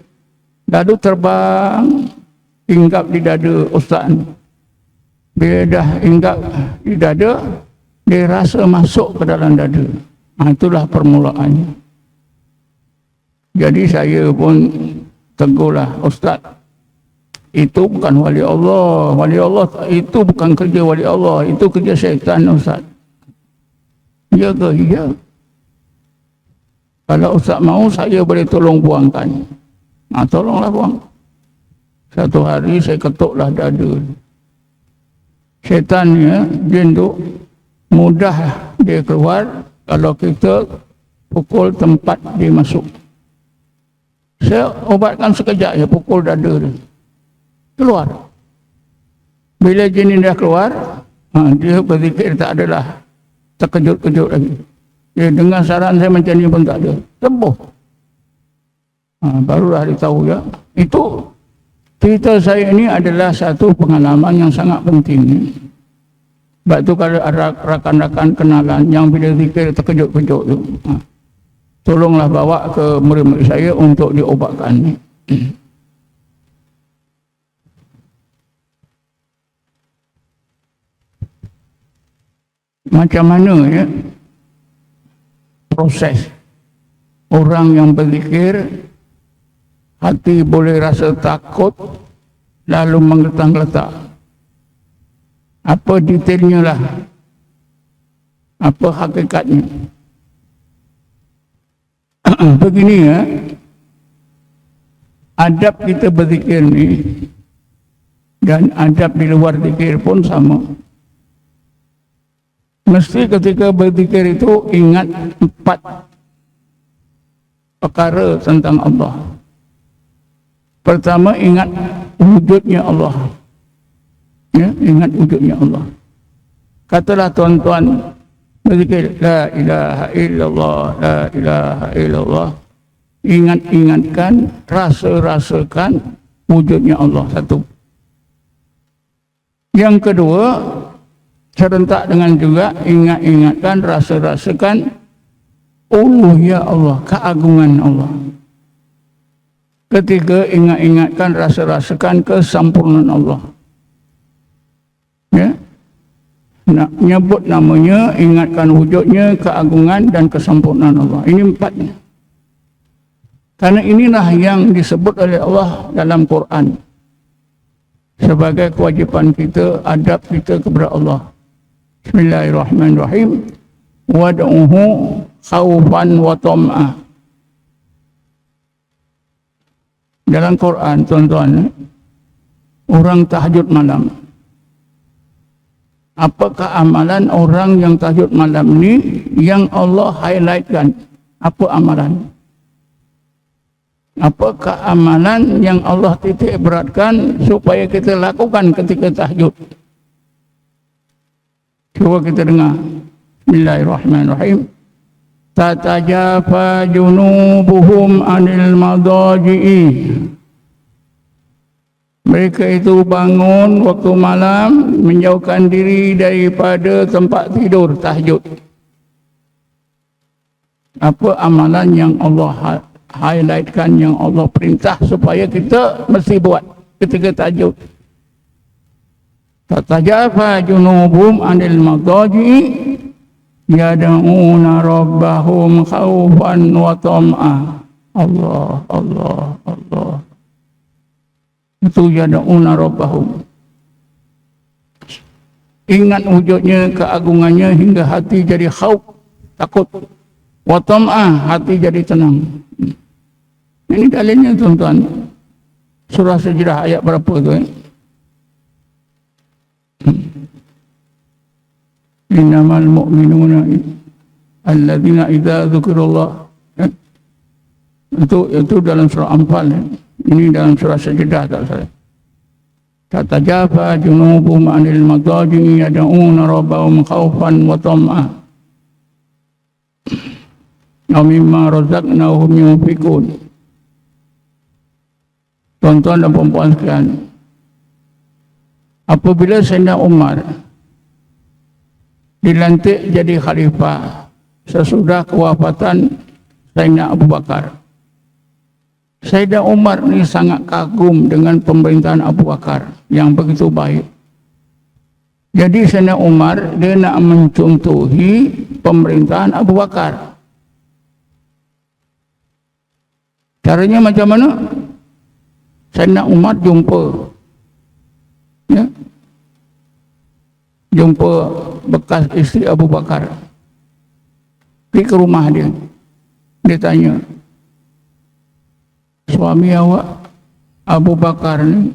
Lalu terbang hinggap di dada ustaz ni. Bila dah hinggap di dada, dia rasa masuk ke dalam dada. Itulah permulaannya. Jadi saya pun tegurlah, Ustaz, itu bukan wali Allah. Wali Allah itu bukan kerja wali Allah, itu kerja syaitan, Ustaz. Ya ke? Ya. Kalau Ustaz mau, saya boleh tolong buangkan. Tolonglah buang. Satu hari saya ketuklah dada. Syaitan ya, jin tu mudah dia keluar kalau kita pukul tempat dia masuk. Saya obatkan sekejap ya, pukul dada dia. Keluar. Bila jin ini dah keluar, dia berzikir tak adalah terkejut-kejut lagi. Dia dengar saran saya macam ni pun tak ada. Sembuh. Barulah dia tahu ya. Itu cerita saya ini adalah satu pengalaman yang sangat penting. Sebab itu kalau ada rakan-rakan kenalan yang bila zikir terkejut-kejut tu, tolonglah bawa ke murid-murid saya untuk diobatkan. Macam mana ya proses orang yang berzikir, hati boleh rasa takut lalu menggetar-getar. Apa detailnya lah, apa hakikatnya. Begini ya, adab kita berzikir ni dan adab di luar zikir pun sama. Mesti ketika berzikir itu ingat 4 perkara tentang Allah. Pertama, ingat wujudnya Allah. Ya, ingat wujudnya Allah. Katalah tuan-tuan berzikir, la ilaha illallah, la ilaha illallah. Ingat-ingatkan, rasa-rasakan wujudnya Allah. Satu. Yang kedua, serentak dengan juga ingat-ingatkan, rasa-rasakan uluhiyah Allah, keagungan Allah. Ketiga, ingat-ingatkan, rasa-rasakan kesempurnaan Allah. Ya, nak nyebut namanya, ingatkan wujudnya, keagungan dan kesempurnaan Allah. Ini 4. Karena inilah yang disebut oleh Allah dalam Quran sebagai kewajipan kita, adab kita kepada Allah. Bismillahirrahmanirrahim. Wad'uhu khawfan wa tam'a. Dalam Quran, tuan-tuan, orang tahajud malam. Apakah amalan orang yang tahajud malam ni yang Allah highlightkan? Apa amalan? Apakah amalan yang Allah titik beratkan supaya kita lakukan ketika tahajud? Cuba kita dengar. Bismillahirrahmanirrahim. Tatajafa junubuhum anil madaji'i. Mereka itu bangun waktu malam, menjauhkan diri daripada tempat tidur tahajud. apa amalan yang Allah highlightkan, yang Allah perintah supaya kita mesti buat ketika tahajud. Tatajafa junubum anil madaji yad'una rabbahum khaufan wa tam'a. Allah, Allah, Allah. Itu yad'una rabbahum. Ingat wujudnya, keagungannya hingga hati jadi khauf, takut. Wa tam'a, hati jadi tenang. Ini dalilnya tuan-tuan. Surah Sajdah ayat berapa tu? Innamal mu'minuna alladzina idza dzukirallah. Itu dalam surah Anfal. Ini dalam surah Sajdah tak salah. Tatajafa junubuhum 'anil madaji yad'una rabbahum khaufan wa tam'a. Wa mimma razaqnahum yunfiqun. Tuan-tuan dan puan-puan sekalian, apabila Sayyidina Umar dilantik jadi khalifah sesudah kewafatan Sayyidina Abu Bakar, Sayyidina Umar ni sangat kagum dengan pemerintahan Abu Bakar yang begitu baik. Jadi Sayyidina Umar dia nak mencontohi pemerintahan Abu Bakar. Caranya macam mana? Sayyidina Umar jumpa bekas isteri Abu Bakar, pergi ke rumah dia. Dia tanya, suami awak Abu Bakar ni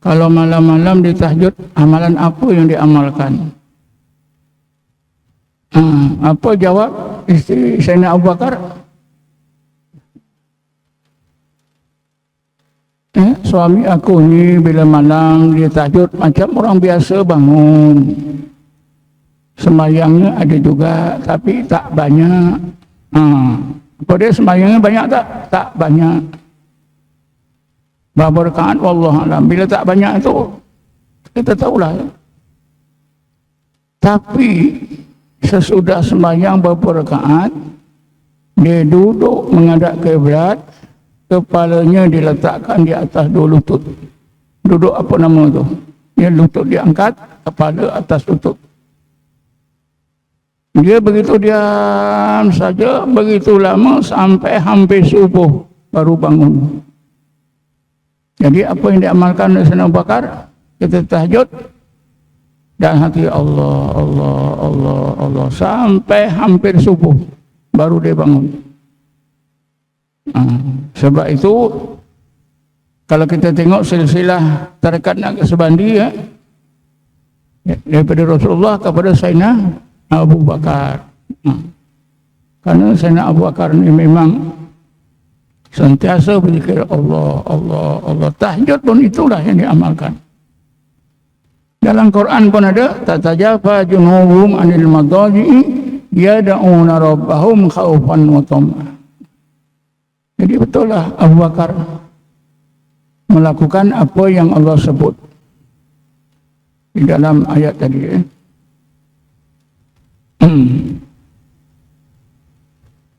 kalau malam-malam dia tahajud, amalan apa yang diamalkan? Apa jawab isteri Sayyidina Abu Bakar? Suami aku ni bila malam dia tahajud macam orang biasa bangun. Sembahyangnya ada juga tapi tak banyak. Apa dia sembahyangnya banyak tak? Tak banyak. Berapa rakaat wallahualam. Bila tak banyak itu kita tahulah. Tapi sesudah sembahyang berapa rakaat dia duduk menghadap kiblat, kepalanya diletakkan di atas dua lutut. Duduk apa nama tu? Dia lutut diangkat, kepala atas lutut. Dia begitu diam saja, begitu lama sampai hampir subuh baru bangun. Jadi apa yang diamalkan oleh Sayyidina Abu Bakar? Kita tahajud dan hati Allah, Allah, Allah, Allah sampai hampir subuh baru dia bangun. Sebab itu kalau kita tengok silsilah tarekat Naqsabandi daripada Rasulullah kepada Sayyidina Abu Bakar. Karena Sayyidina Abu Bakar ni memang sentiasa berzikir Allah, Allah, Allah. Tahajud pun itulah yang diamalkan. Dalam Quran pun ada tatajafa junubuhum 'anil madaji yad'una rabbahum khaufan wa tam'a. Jadi betul lah Abu Bakar melakukan apa yang Allah sebut di dalam ayat tadi.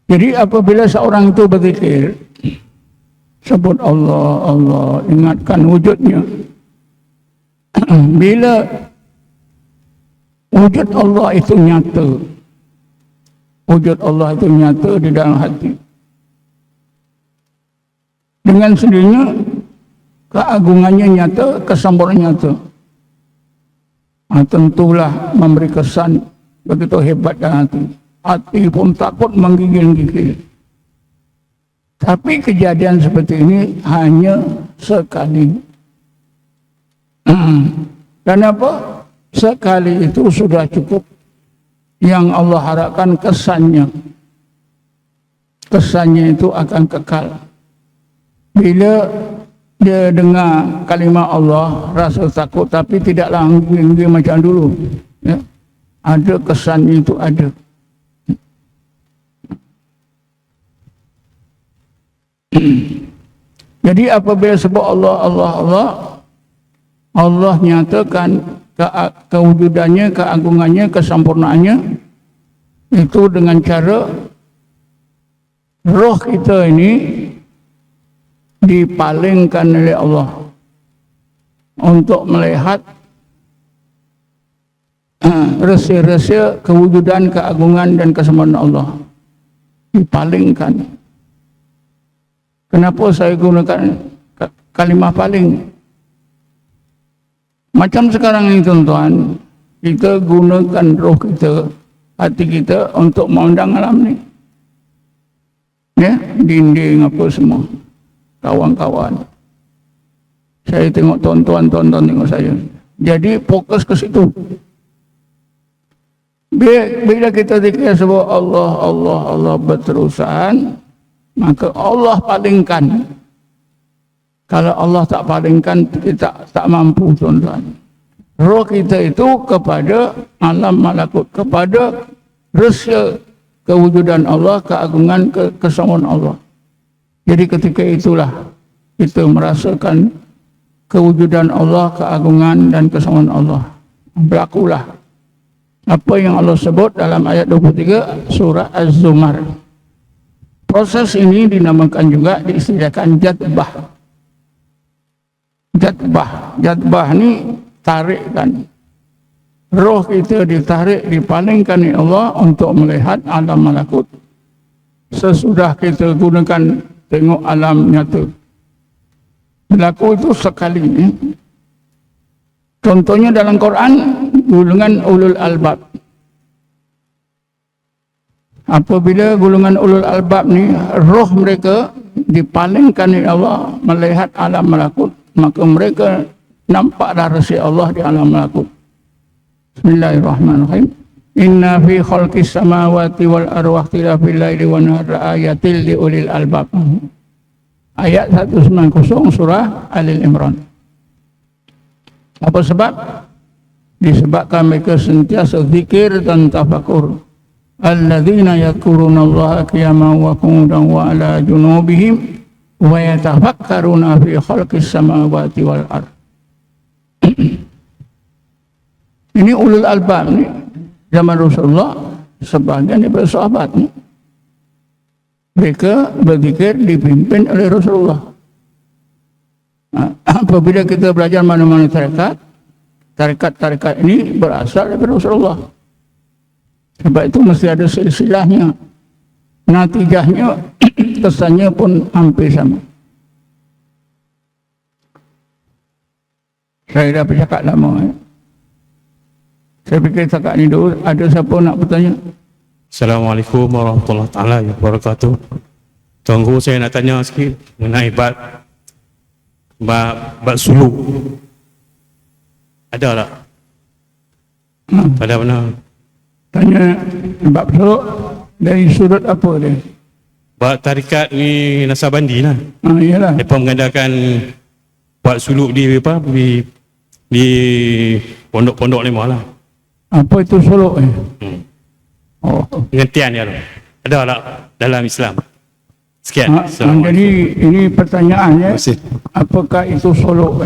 Jadi apabila seorang itu berzikir, sebut Allah, Allah, ingatkan wujudnya. Bila wujud Allah itu nyata, wujud Allah itu nyata di dalam hati, dengan sendirinya keagungannya nyata, kesempurnaan nyata. Tentulah memberi kesan begitu hebat dalam hati. Hati pun takut menggigil-gigil. Tapi kejadian seperti ini hanya sekali. Kenapa? Sekali itu sudah cukup. Yang Allah harapkan kesannya. Kesannya itu akan kekal. Bila dia dengar kalimah Allah, rasa takut tapi tidak langgeng macam dulu. Ya. Ada kesannya itu ada. Jadi apabila sebut Allah, Allah, Allah, Allah nyatakan kewujudannya, keagungannya, kesempurnaannya itu dengan cara roh kita ini dipalingkan oleh Allah untuk melihat rahsia-rahsia kewujudan, keagungan dan kesemuan Allah. Dipalingkan. Kenapa saya gunakan kalimah paling? Macam sekarang ini tuan-tuan, kita gunakan roh kita, hati kita untuk mengundang alam ni. Ya, dinding apa semua. Kawan-kawan. Saya tengok tuan-tuan tengok saya. Jadi fokus ke situ. Bila kita zikir sebut Allah berterusan, maka Allah palingkan. Kalau Allah tak palingkan, kita tak mampu tuan-tuan. Roh kita itu kepada alam malakut, kepada rahsia kewujudan Allah, keagungan, kesemuan Allah. Jadi ketika itulah kita merasakan kewujudan Allah, keagungan dan kesemuan Allah. Berlakulah apa yang Allah sebut dalam ayat 23 surah Az-Zumar. Proses ini dinamakan juga, diistilahkan jadbah. Jadbah ni tarikkan. Roh kita ditarik, dipalingkan oleh Allah untuk melihat alam malakut. Sesudah kita gunakan tengok alam nyata. Berlaku itu sekali. Contohnya dalam Quran, golongan ulul albab. Apabila golongan ulul albab ni, roh mereka dipalingkan oleh Allah melihat alam malakut, maka mereka nampak rahsia Allah di alam malakut. Bismillahirrahmanirrahim. Inna fi khalqis samawati wal arwah ikhtilafil laili wan nahari ayatil li ulil albab. Ayat 190 surah Al-Imran. Apa sebab? Disebabkan mereka sentiasa zikir dan tafakur. Alladzina yadhkurunallaha qiyaman wa qu'udan wa ala junubihim wa yatafakkaruna fi khalqis samawati wal ardh. Ini ulul albab ni zaman Rasulullah, sebagian daripada sahabat ni. Mereka berzikir dipimpin oleh Rasulullah. Apabila kita belajar mana-mana tarekat ini berasal daripada Rasulullah. Sebab itu mesti ada silsilahnya. Natijahnya, kesannya pun hampir sama. Saya dah bercakap lama. Saya fikir cakap ni dulu. Ada siapa nak bertanya? Assalamualaikum warahmatullahi wabarakatuh. Tuanku, saya nak tanya sikit mengenai bab suluk. Ada tak? Ada mana? Tanya bab suluk dari sudut apa dia? Bab tarikat ni Nasabandi lah. Iyalah. Mereka mengadakan buat suluk di apa? Di pondok-pondok lima lah. Apa itu suluk ni? Oh. Pengertian dia tu. Ada tak dalam Islam? Sekian. Jadi ini pertanyaannya, Masih. apakah itu suluk?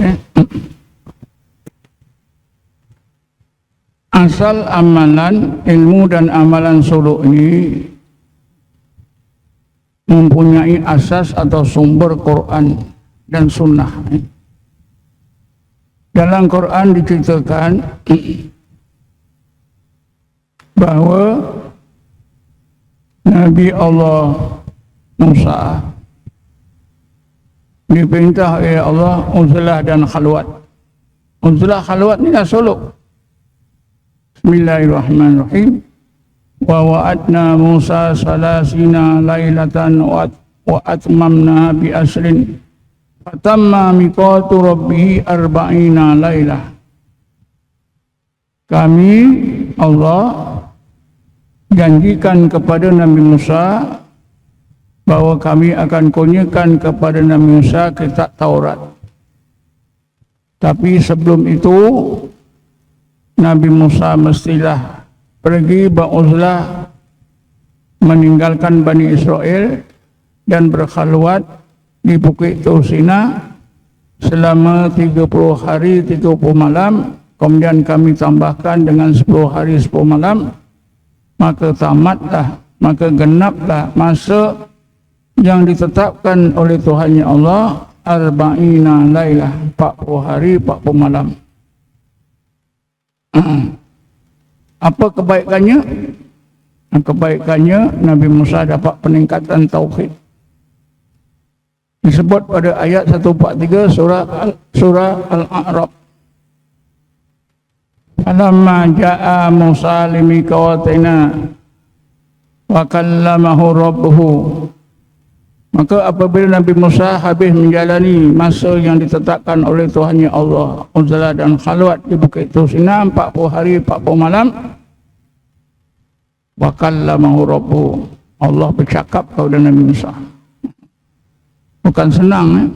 Asal amalan, ilmu dan amalan suluk ini mempunyai asas atau sumber Quran dan Sunnah. Dalam Quran diceritakan bahawa Nabi Allah Musa diperintah oleh Allah uzlah dan khalwat. Uzlah khalwat ni dah suluk. Bismillahirrahmanirrahim. Wa wa'adna Musa salasina lailatan wa atmamna bi asrin fatamma miqatu rabbih arba'ina lailah. Kami Allah janjikan kepada Nabi Musa bahawa kami akan kurniakan kepada Nabi Musa kitab Taurat. Tapi sebelum itu Nabi Musa mestilah pergi beruzlah, meninggalkan Bani Israel dan berkhalwat di Bukit Tur Sina selama 30 hari 30 malam. Kemudian kami tambahkan dengan 10 hari 10 malam, maka tamatlah, maka genaplah masa yang ditetapkan oleh Tuhannya Allah arba'ina lailah, 40 hari 40 malam. Apa kebaikannya? Kebaikannya Nabi Musa dapat peningkatan tauhid. Disebut pada ayat 143 surah Al-A'raf. Falamma ja'a Musa limiqatina wa kallamahu rabbuhu. Maka apabila Nabi Musa habis menjalani masa yang ditetapkan oleh Tuhannya Allah, uzlah dan khalwat di Bukit Tur Sina 40 hari 40 malam, wa kallamahu rabbuhu, Allah bercakap kepada Nabi Musa. Bukan senang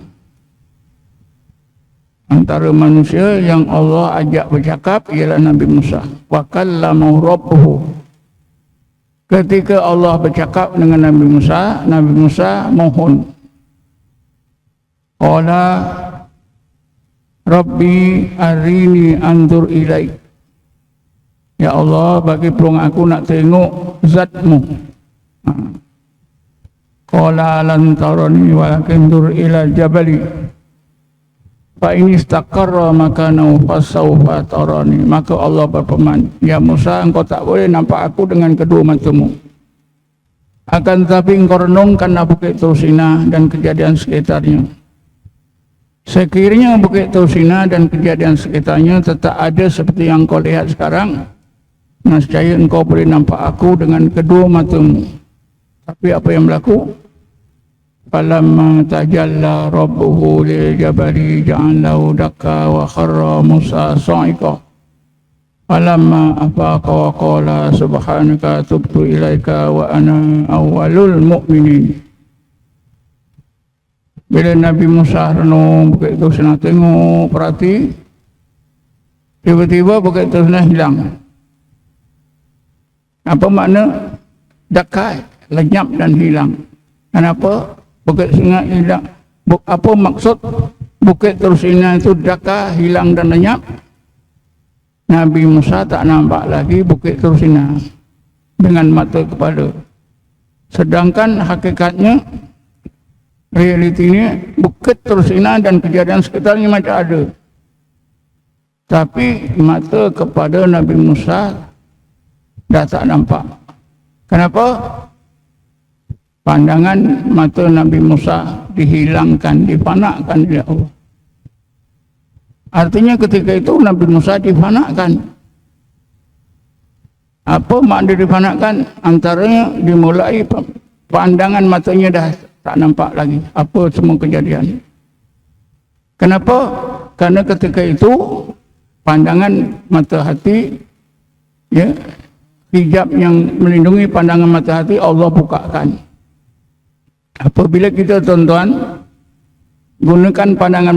antara manusia yang Allah ajak bercakap ialah Nabi Musa. Wa kallamahu rabbuhu. Ketika Allah bercakap dengan Nabi Musa mohon. Qala Rabbi arini anzur ilaik. Ya Allah, bagi peluang aku nak tengok zatmu. Qala lan tarani walakin dur ila jabali. Fa ini istaqarra makanahu fasawfa tarani. Maka Allah berfirman, ya Musa, engkau tak boleh nampak aku dengan kedua matamu. Akan tetapi engkau renungkanlah Bukit Tur Sina dan kejadian sekitarnya. Sekiranya Bukit Tur Sina dan kejadian sekitarnya tetap ada seperti yang kau lihat sekarang, nescaya engkau boleh nampak aku dengan kedua matamu. Tapi apa yang berlaku? Falamma tajalla rabbuhu lil jabali ja'alahu dakka wa kharra Musa sa'iqa. Falamma afaqa wa qala subhanaka tubtu ilaika wa ana awwalul mu'minin. Bila Nabi Musa renung Bukit Tur Sina, tengok, perhati, tiba-tiba Bukit Tur Sina hilang. Apa makna dakka? Lenyap dan hilang. Kenapa Bukit Sina hilang? Apa maksud Bukit Tur Sina itu dakka, hilang dan lenyap? Nabi Musa tak nampak lagi Bukit Tur Sina dengan mata kepala. Sedangkan hakikatnya, realitinya Bukit Tur Sina dan kejadian sekitarnya macam ada. Tapi mata kepada Nabi Musa dah tak nampak. Kenapa? Pandangan mata Nabi Musa dihilangkan, difanakkan oleh Allah. Artinya ketika itu Nabi Musa difanakkan. Apa makna difanakkan? Antaranya dimulai pandangan matanya dah tak nampak lagi apa semua kejadian. Kenapa? Karena ketika itu pandangan mata hati, ya, hijab yang melindungi pandangan mata hati Allah bukakan. Apabila kita, tuan-tuan, gunakan pandangan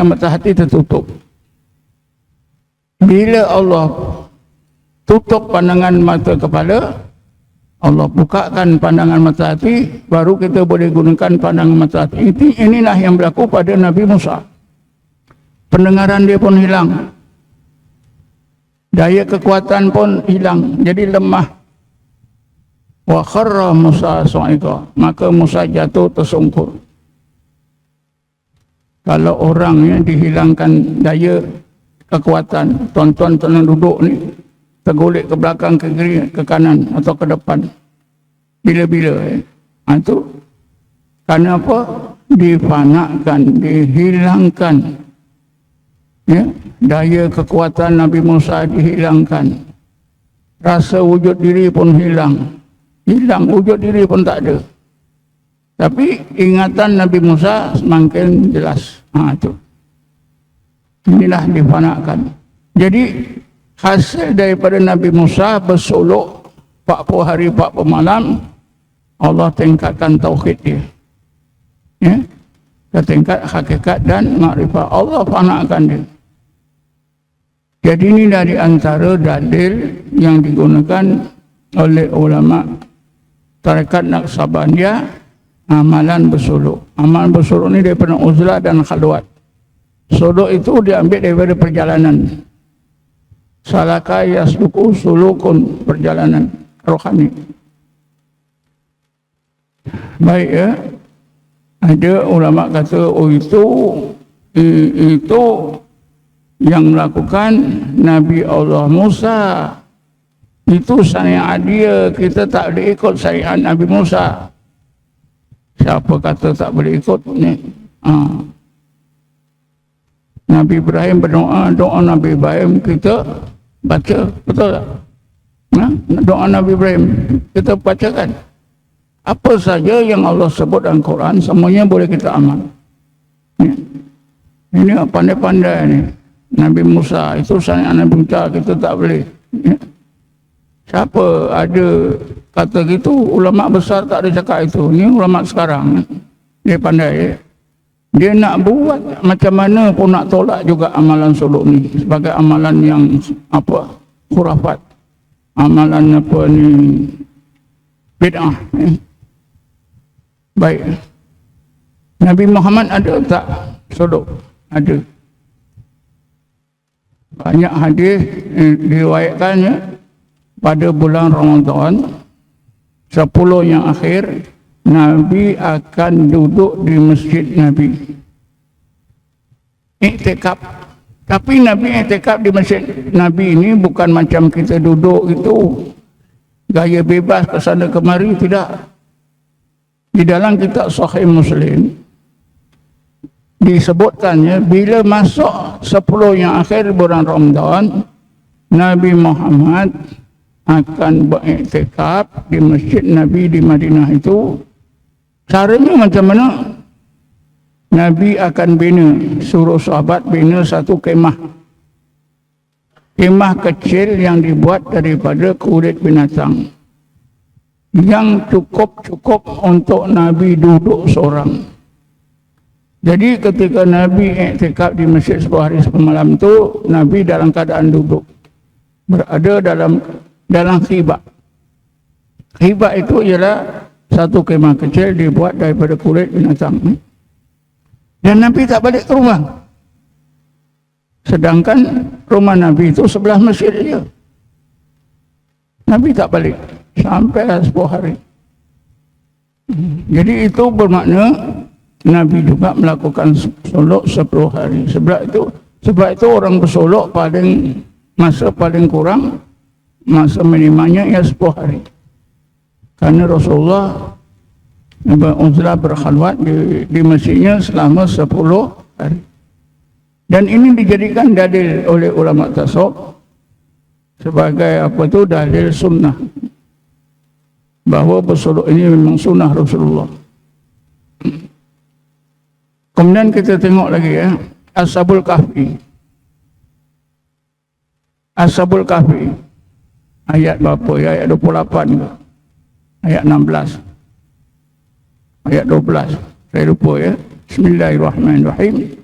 mata hati tertutup. Bila Allah tutup pandangan mata kepala, Allah bukakan pandangan mata hati, baru kita boleh gunakan pandangan mata hati. Inilah yang berlaku pada Nabi Musa. Pendengaran dia pun hilang. Daya kekuatan pun hilang, jadi lemah. Wa kharra Musa sa'iqa, maka Musa jatuh tersungkur. Kalau orangnya dihilangkan daya kekuatan, tuan-tuan tenang duduk ni, tergolek ke belakang, ke kiri, ke kanan atau ke depan, bila-bila itu karena apa? Difanakkan, dihilangkan, ya, daya kekuatan Nabi Musa dihilangkan, rasa wujud diri pun hilang, wujud diri pun tak ada. Tapi ingatan Nabi Musa semakin jelas. Itu. Inilah difanakkan. Jadi hasil daripada Nabi Musa bersolok 40 hari 40 malam, Allah tingkatkan tauhid dia. Ya? Ke tingkat hakikat dan makrifat. Allah fanakkan dia. Jadi ini dari antara dalil yang digunakan oleh ulama tarekat Naqsabandiyah, amalan bersuluk. Amalan bersuluk ni daripada uzlah dan khalwat. Suluk itu diambil daripada perjalanan. Salaka yasluku sulukun, perjalanan rohani. Baik ya. Ada ulama kata itu yang melakukan Nabi Allah Musa. Itu syariat dia, kita tak boleh ikut syariat Nabi Musa. Siapa kata tak boleh ikut ni? Nabi Ibrahim berdoa, doa Nabi Ibrahim kita baca, betul tak? Doa Nabi Ibrahim kita bacakan. Apa saja yang Allah sebut dalam Quran, semuanya boleh kita amal. Ini pandai-pandai ni. Nabi Musa, itu syariat Nabi Musa, kita tak boleh. Siapa ada kata gitu, ulama besar tak ada cakap itu. Ni ulama sekarang, dia pandai. Dia nak buat macam mana pun nak tolak juga amalan suluk ni sebagai amalan yang khurafat, amalan bid'ah. Baik, Nabi Muhammad ada tak suluk? Ada. Banyak hadis diriwayatkannya pada bulan Ramadan 10 yang akhir, Nabi akan duduk di masjid Nabi iktikaf. Tapi Nabi iktikaf di masjid Nabi ini bukan macam kita duduk itu gaya bebas ke sana kemari, tidak. Di dalam kitab Sahih Muslim disebutkannya bila masuk 10 yang akhir bulan Ramadan, Nabi Muhammad akan beriktikaf di masjid Nabi di Madinah itu. Caranya macam mana? Nabi akan bina, suruh sahabat bina satu kemah. Kemah kecil yang dibuat daripada kulit binatang, yang cukup untuk Nabi duduk seorang. Jadi ketika Nabi iktikaf di masjid 10 hari 10 malam itu, Nabi dalam keadaan duduk, berada dalam khibah. Khibah itu ialah satu kemah kecil dibuat daripada kulit binatang. Dan Nabi tak balik ke rumah. Sedangkan rumah Nabi itu sebelah masjid dia. Nabi tak balik sampai 10 hari. Jadi itu bermakna Nabi juga melakukan suluk 10 hari. Sebab itu orang bersuluk masa paling kurang, masa minimanya ya 10 hari. Karena Rasulullah uzlah berkhalwat di masjidnya selama 10 hari. Dan ini dijadikan dalil oleh ulama tasawuf sebagai dalil sunnah, bahawa bersuluk ini memang sunnah Rasulullah. Kemudian kita tengok lagi ya, Ashabul Kahfi. Ashabul Kahfi ayat berapa ya? Ayat 28 ke? Ayat 16, ayat 12, saya lupa ya. Bismillahirrahmanirrahim.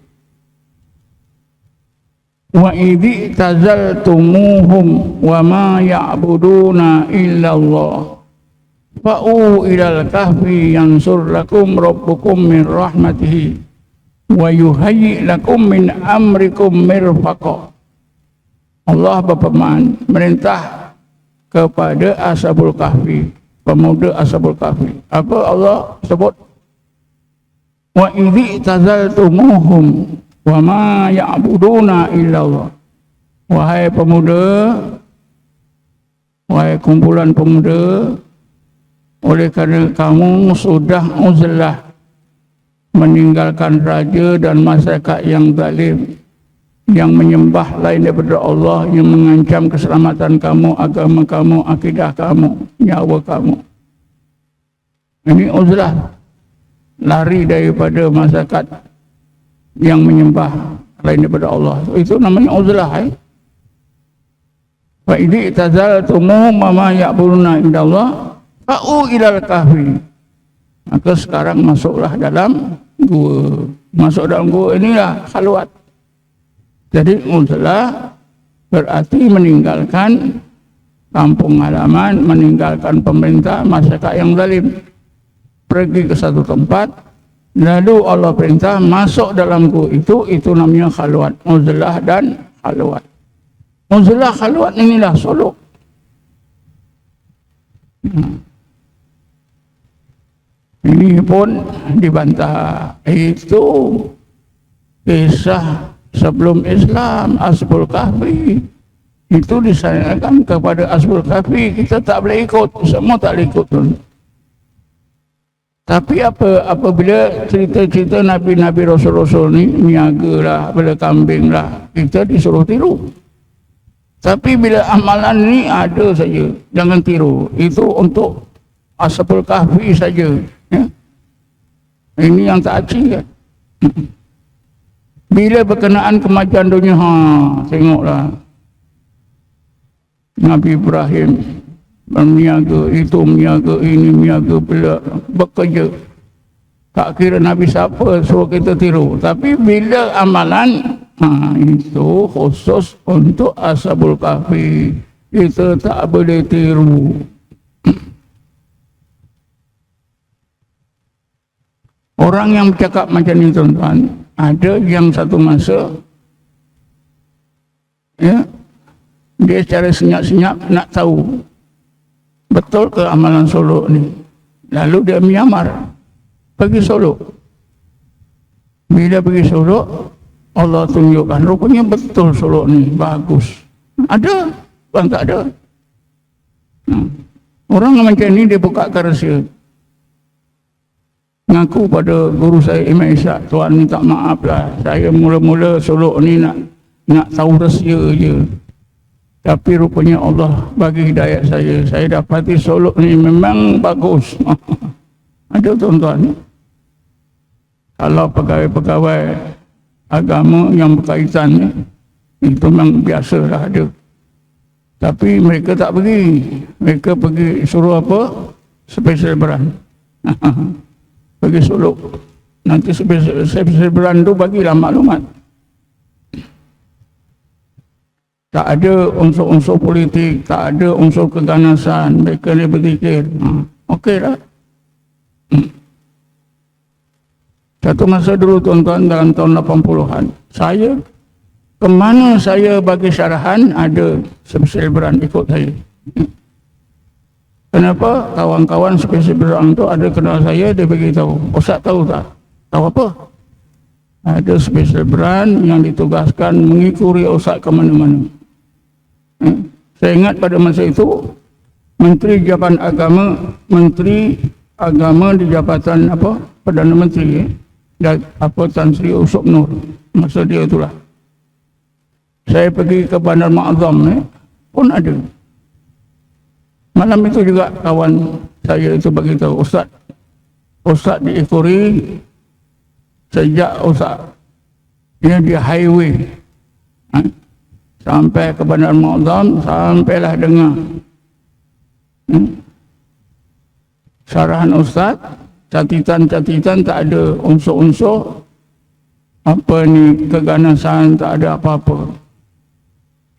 Wa idzi tazaltumuhum wa ma ya'buduna illallah fa'u ilal kahfi yansur lakum rabbukum min rahmatihi wa yuhayyi lakum min amrikum mirfaqa. Allah berfirman, merintah kepada Ashabul Kahfi, pemuda Ashabul Kahfi. Apa Allah sebut? Wa idzi tazaltumuhum wa ma ya'buduna illallah. Wahai pemuda, wahai kumpulan pemuda, oleh kerana kamu sudah uzlah meninggalkan raja dan masyarakat yang zalim, yang menyembah lain daripada Allah, yang mengancam keselamatan kamu, agama kamu, akidah kamu, nyawa kamu. Ini uzlah, lari daripada masyarakat yang menyembah lain daripada Allah. Itu namanya uzlah. Fa idzi tazaltumuhum ma ya'buduna indallah fa'u ilal kahfi. Maka sekarang masuklah dalam gua. Masuk dalam gua inilah khalwat. Jadi uzlah berarti meninggalkan kampung halaman, meninggalkan pemerintah, masyarakat yang zalim, pergi ke satu tempat, lalu Allah perintah masuk dalam gua itu namanya khalwat. Uzlah dan khalwat. Uzlah khalwat inilah suluk. Ini pun dibantah. Itu kisah sebelum Islam, Ashabul Kahfi. Itu disandarkan kepada Ashabul Kahfi. Kita tak boleh ikut, semua tak boleh ikut. Tapi apabila cerita-cerita Nabi-Nabi Rasul-Rasul ni, niaga lah, bela kambing lah, kita disuruh tiru. Tapi bila amalan ni ada saja, jangan tiru. Itu untuk Ashabul Kahfi saja. Ya? Ini yang tak aci kan. Bila berkenaan kemajuan dunia, tengoklah Nabi Ibrahim berniaga, itu meniaga, ini meniaga pula, bekerja. Tak kira Nabi siapa suruh kita tiru. Tapi bila amalan, itu khusus untuk Ashabul Kahfi. Kita tak boleh tiru. Orang yang bercakap macam ni tuan-tuan, ada yang satu masa ya, dia secara senyap-senyap nak tahu betul ke amalan solok ni. Lalu dia menyamar pergi solok. Bila pergi solok, Allah tunjukkan rupanya betul solok ni bagus. Ada, bukan tak ada. Orang macam ni dia buka rahsia. Ngaku pada guru saya Imam Ishak, tuan minta maaf lah, saya mula-mula solok ni nak tahu rahsia je. Tapi rupanya Allah bagi hidayat saya dapati solok ni memang bagus. Ada tuan-tuan. Kalau pegawai-pegawai agama yang berkaitan ni, itu memang biasa lah ada. Tapi mereka tak pergi. Mereka pergi suruh apa? Special brand. Pergi solok. Nanti special brand tu bagilah maklumat. Tak ada unsur-unsur politik, tak ada unsur keganasan. Mereka ni berfikir, okeylah. Satu masa dulu tuan-tuan, dalam tahun 80-an, saya kemana saya bagi syarahan, ada special brand ikut saya. Kenapa? Kawan-kawan special brand tu ada kenal saya, dia beritahu, Ustaz tahu tak? Tahu apa? Ada special brand yang ditugaskan mengikuti Ustaz ke mana-mana. Saya ingat pada masa itu Menteri Agama di Jabatan apa? Perdana Menteri Tan Sri Usop Nur. Masa dia itulah. Saya pergi ke Bandar Ma'azam pun ada. Malam itu juga kawan saya itu beritahu, Ustaz diikuri sejak Ustaz ini di highway sampai ke Bandar Ma'azam, sampailah dengar syarahan Ustaz, catitan-catitan tak ada unsur-unsur apa ni keganasan, tak ada apa-apa.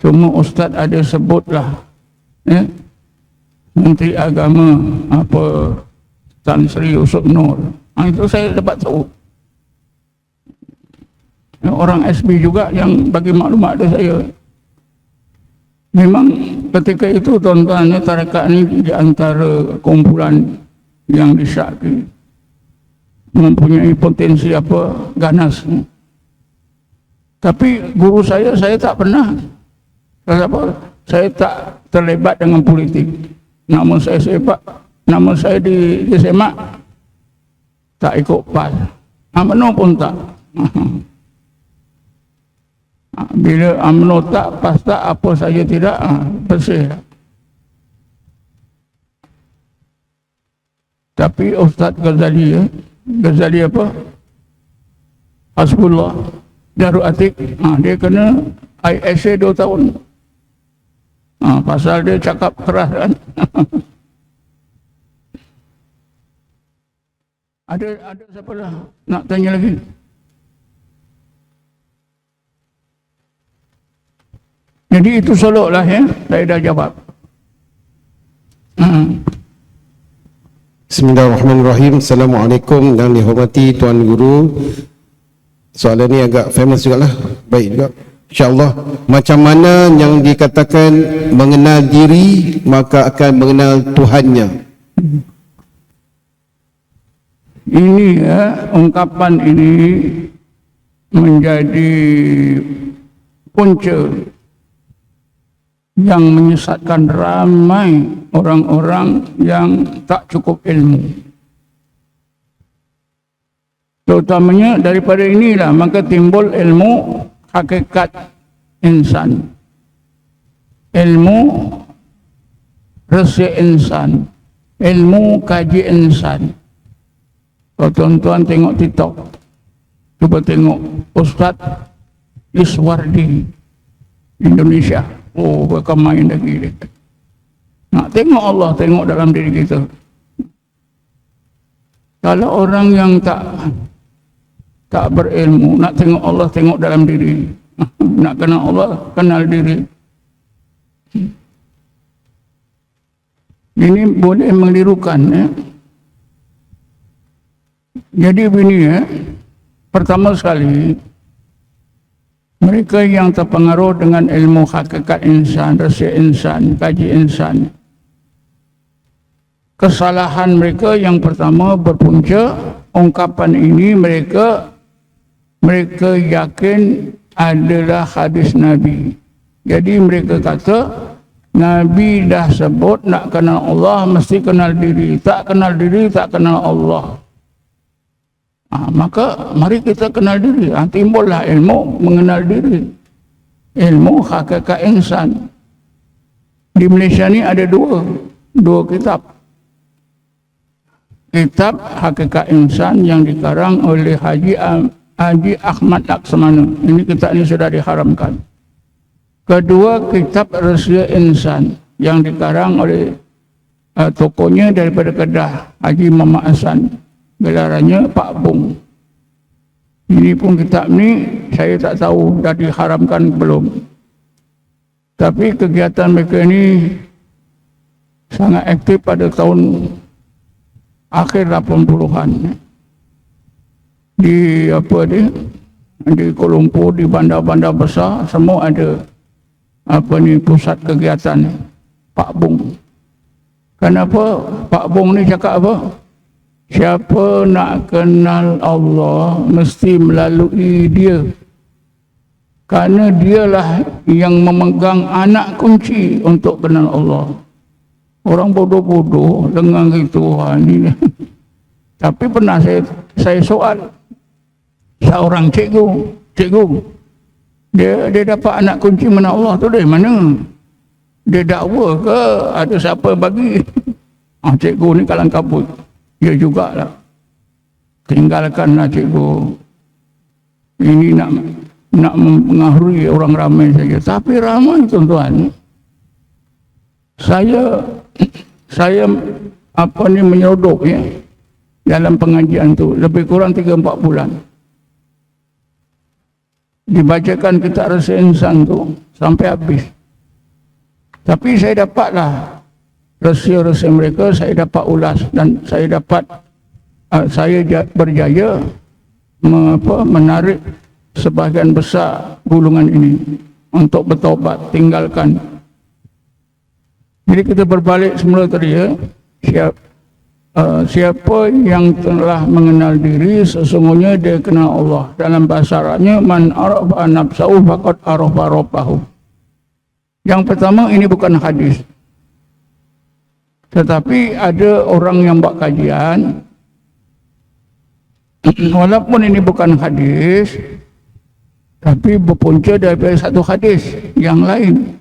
Cuma Ustaz ada sebutlah Menteri Agama apa Tan Sri Usop Nur. Itu saya dapat tahu. Orang SB juga yang bagi maklumat ada saya. Memang ketika itu tuan-tuan, tarekat ni di antara kumpulan yang disyaki mempunyai potensi apa ganas. Tapi guru saya tak pernah. Kenapa? Saya tak terlibat dengan politik. Namun saya di semak tak ikut PAS. UMNO pun tak. Bila UMNO tak, PAS tak, apa saja tidak, bersih. Tapi Ustaz Ghazali apa? Hasbullah Darul Atik, dia kena ISA 2 tahun. Pasal dia cakap keras kan. Ada siapa lah nak tanya lagi? Jadi itu solok lah ya, saya dah jawab. Bismillahirrahmanirrahim. Assalamualaikum dan dihormati Tuan Guru. Soalan ni agak famous juga lah. Baik juga. InsyaAllah, macam mana yang dikatakan mengenal diri maka akan mengenal Tuhannya? Ini ungkapan ini menjadi punca yang menyesatkan ramai orang-orang yang tak cukup ilmu. Terutamanya daripada inilah maka timbul ilmu hakikat insan, ilmu rahsia insan, ilmu kaji insan. Kalau tuan-tuan tengok TikTok, cuba tengok Ustaz Iswardi Indonesia. Oh, mereka main lagi dia. Nak tengok Allah, tengok dalam diri kita. Kalau orang yang tak berilmu, nak tengok Allah, tengok dalam diri. Nak kenal Allah, kenal diri. Ini boleh mengelirukan. Jadi begini pertama sekali, mereka yang terpengaruh dengan ilmu hakikat insan, rahsia insan, kaji insan, kesalahan mereka yang pertama berpunca ungkapan ini mereka yakin adalah hadis Nabi. Jadi mereka kata Nabi dah sebut nak kenal Allah mesti kenal diri, tak kenal diri tak kenal Allah. Maka mari kita kenal diri. Timbullah ilmu mengenal diri, ilmu hakikat insan. Di Malaysia ni ada dua kitab. Kitab Hakikat Insan yang dikarang oleh Haji Ahmad Laksamana. Ini kitab ini sudah diharamkan. Kedua, kitab Rahsia Insan yang dikarang oleh tokonya daripada Kedah, Haji Muhammad Hasan. Gelarannya Pak Bung. Ini pun kitab ni saya tak tahu dah diharamkan belum. Tapi kegiatan mereka ni sangat aktif pada tahun akhir 80-an. Di di Kuala Lumpur, di bandar-bandar besar semua ada pusat kegiatan Pak Bung. Kenapa Pak Bung ni cakap apa? Siapa nak kenal Allah mesti melalui dia. Kerana dialah yang memegang anak kunci untuk kenal Allah. Orang bodoh-bodoh dengan itu ini. Tapi pernah saya soal seorang cikgu, dia dapat anak kunci mengenal Allah tu dari mana? Dia dakwa ke ada siapa bagi? Cikgu ni kalang kabut. Ya jugalah. Tinggalkanlah cikgu. Ini nak mempengaruhi orang ramai saja. Tapi ramai tuan-tuan. Saya menyodok dalam pengajian tu lebih kurang 3-4 bulan. Dibacakan kitab Rahsia Insan tu sampai habis. Tapi saya dapatlah rahsia-rahsia mereka, saya dapat ulas dan saya berjaya menarik sebahagian besar golongan ini untuk bertaubat, tinggalkan. Jadi kita berbalik semula tadi siapa yang telah mengenal diri sesungguhnya dia kenal Allah. Dalam bahasa Arabnya man arafa nafsahu faqad arafa rabbahu. Yang pertama, ini bukan hadis. Tetapi ada orang yang buat kajian, walaupun ini bukan hadis, tapi berpunca daripada satu hadis yang lain.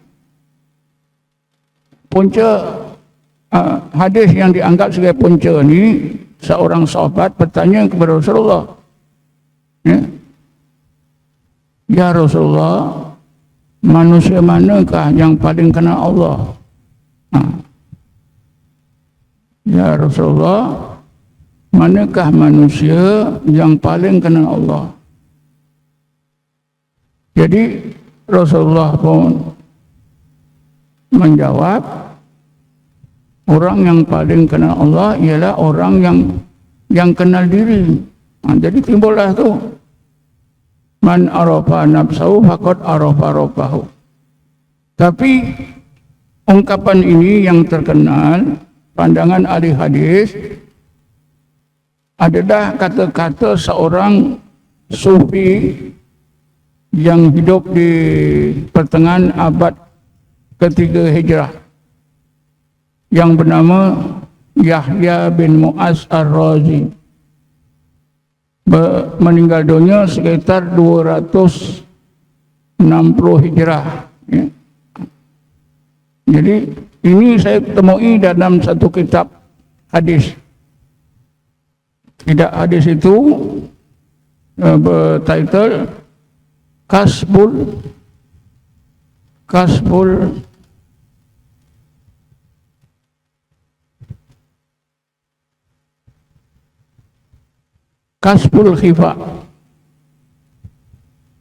Punca hadis yang dianggap sebagai punca ni, seorang sahabat bertanya kepada Rasulullah, ya Rasulullah, manusia manakah yang paling kenal Allah? Ya Rasulullah, manakah manusia yang paling kenal Allah? Jadi Rasulullah pun menjawab, orang yang paling kenal Allah ialah orang yang kenal diri. Jadi timbullah tu, man arafa nafsahu faqad arafa rabbahu. Tapi ungkapan ini yang terkenal, pandangan ahli hadis, adalah kata-kata seorang sufi yang hidup di pertengahan abad ketiga Hijrah yang bernama Yahya bin Mu'az Ar-Razi. Meninggal dunia sekitar 260 Hijrah. Ya. Jadi ini saya temui dalam satu kitab hadis. Kitab hadis itu bertitle Kasbul Khifa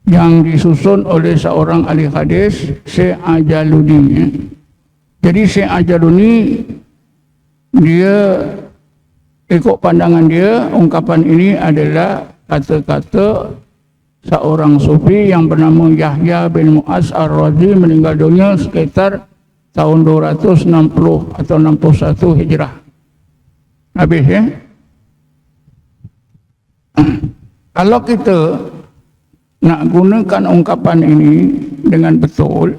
yang disusun oleh seorang ahli hadis, Syekh Ajaluni. Jadi Syekh Ajaluni dia ikut pandangan dia, ungkapan ini adalah kata-kata seorang sufi yang bernama Yahya bin Mu'az Ar-Razi, meninggal dunia sekitar tahun 260 atau 61 Hijrah. Habis ya. Kalau kita nak gunakan ungkapan ini dengan betul,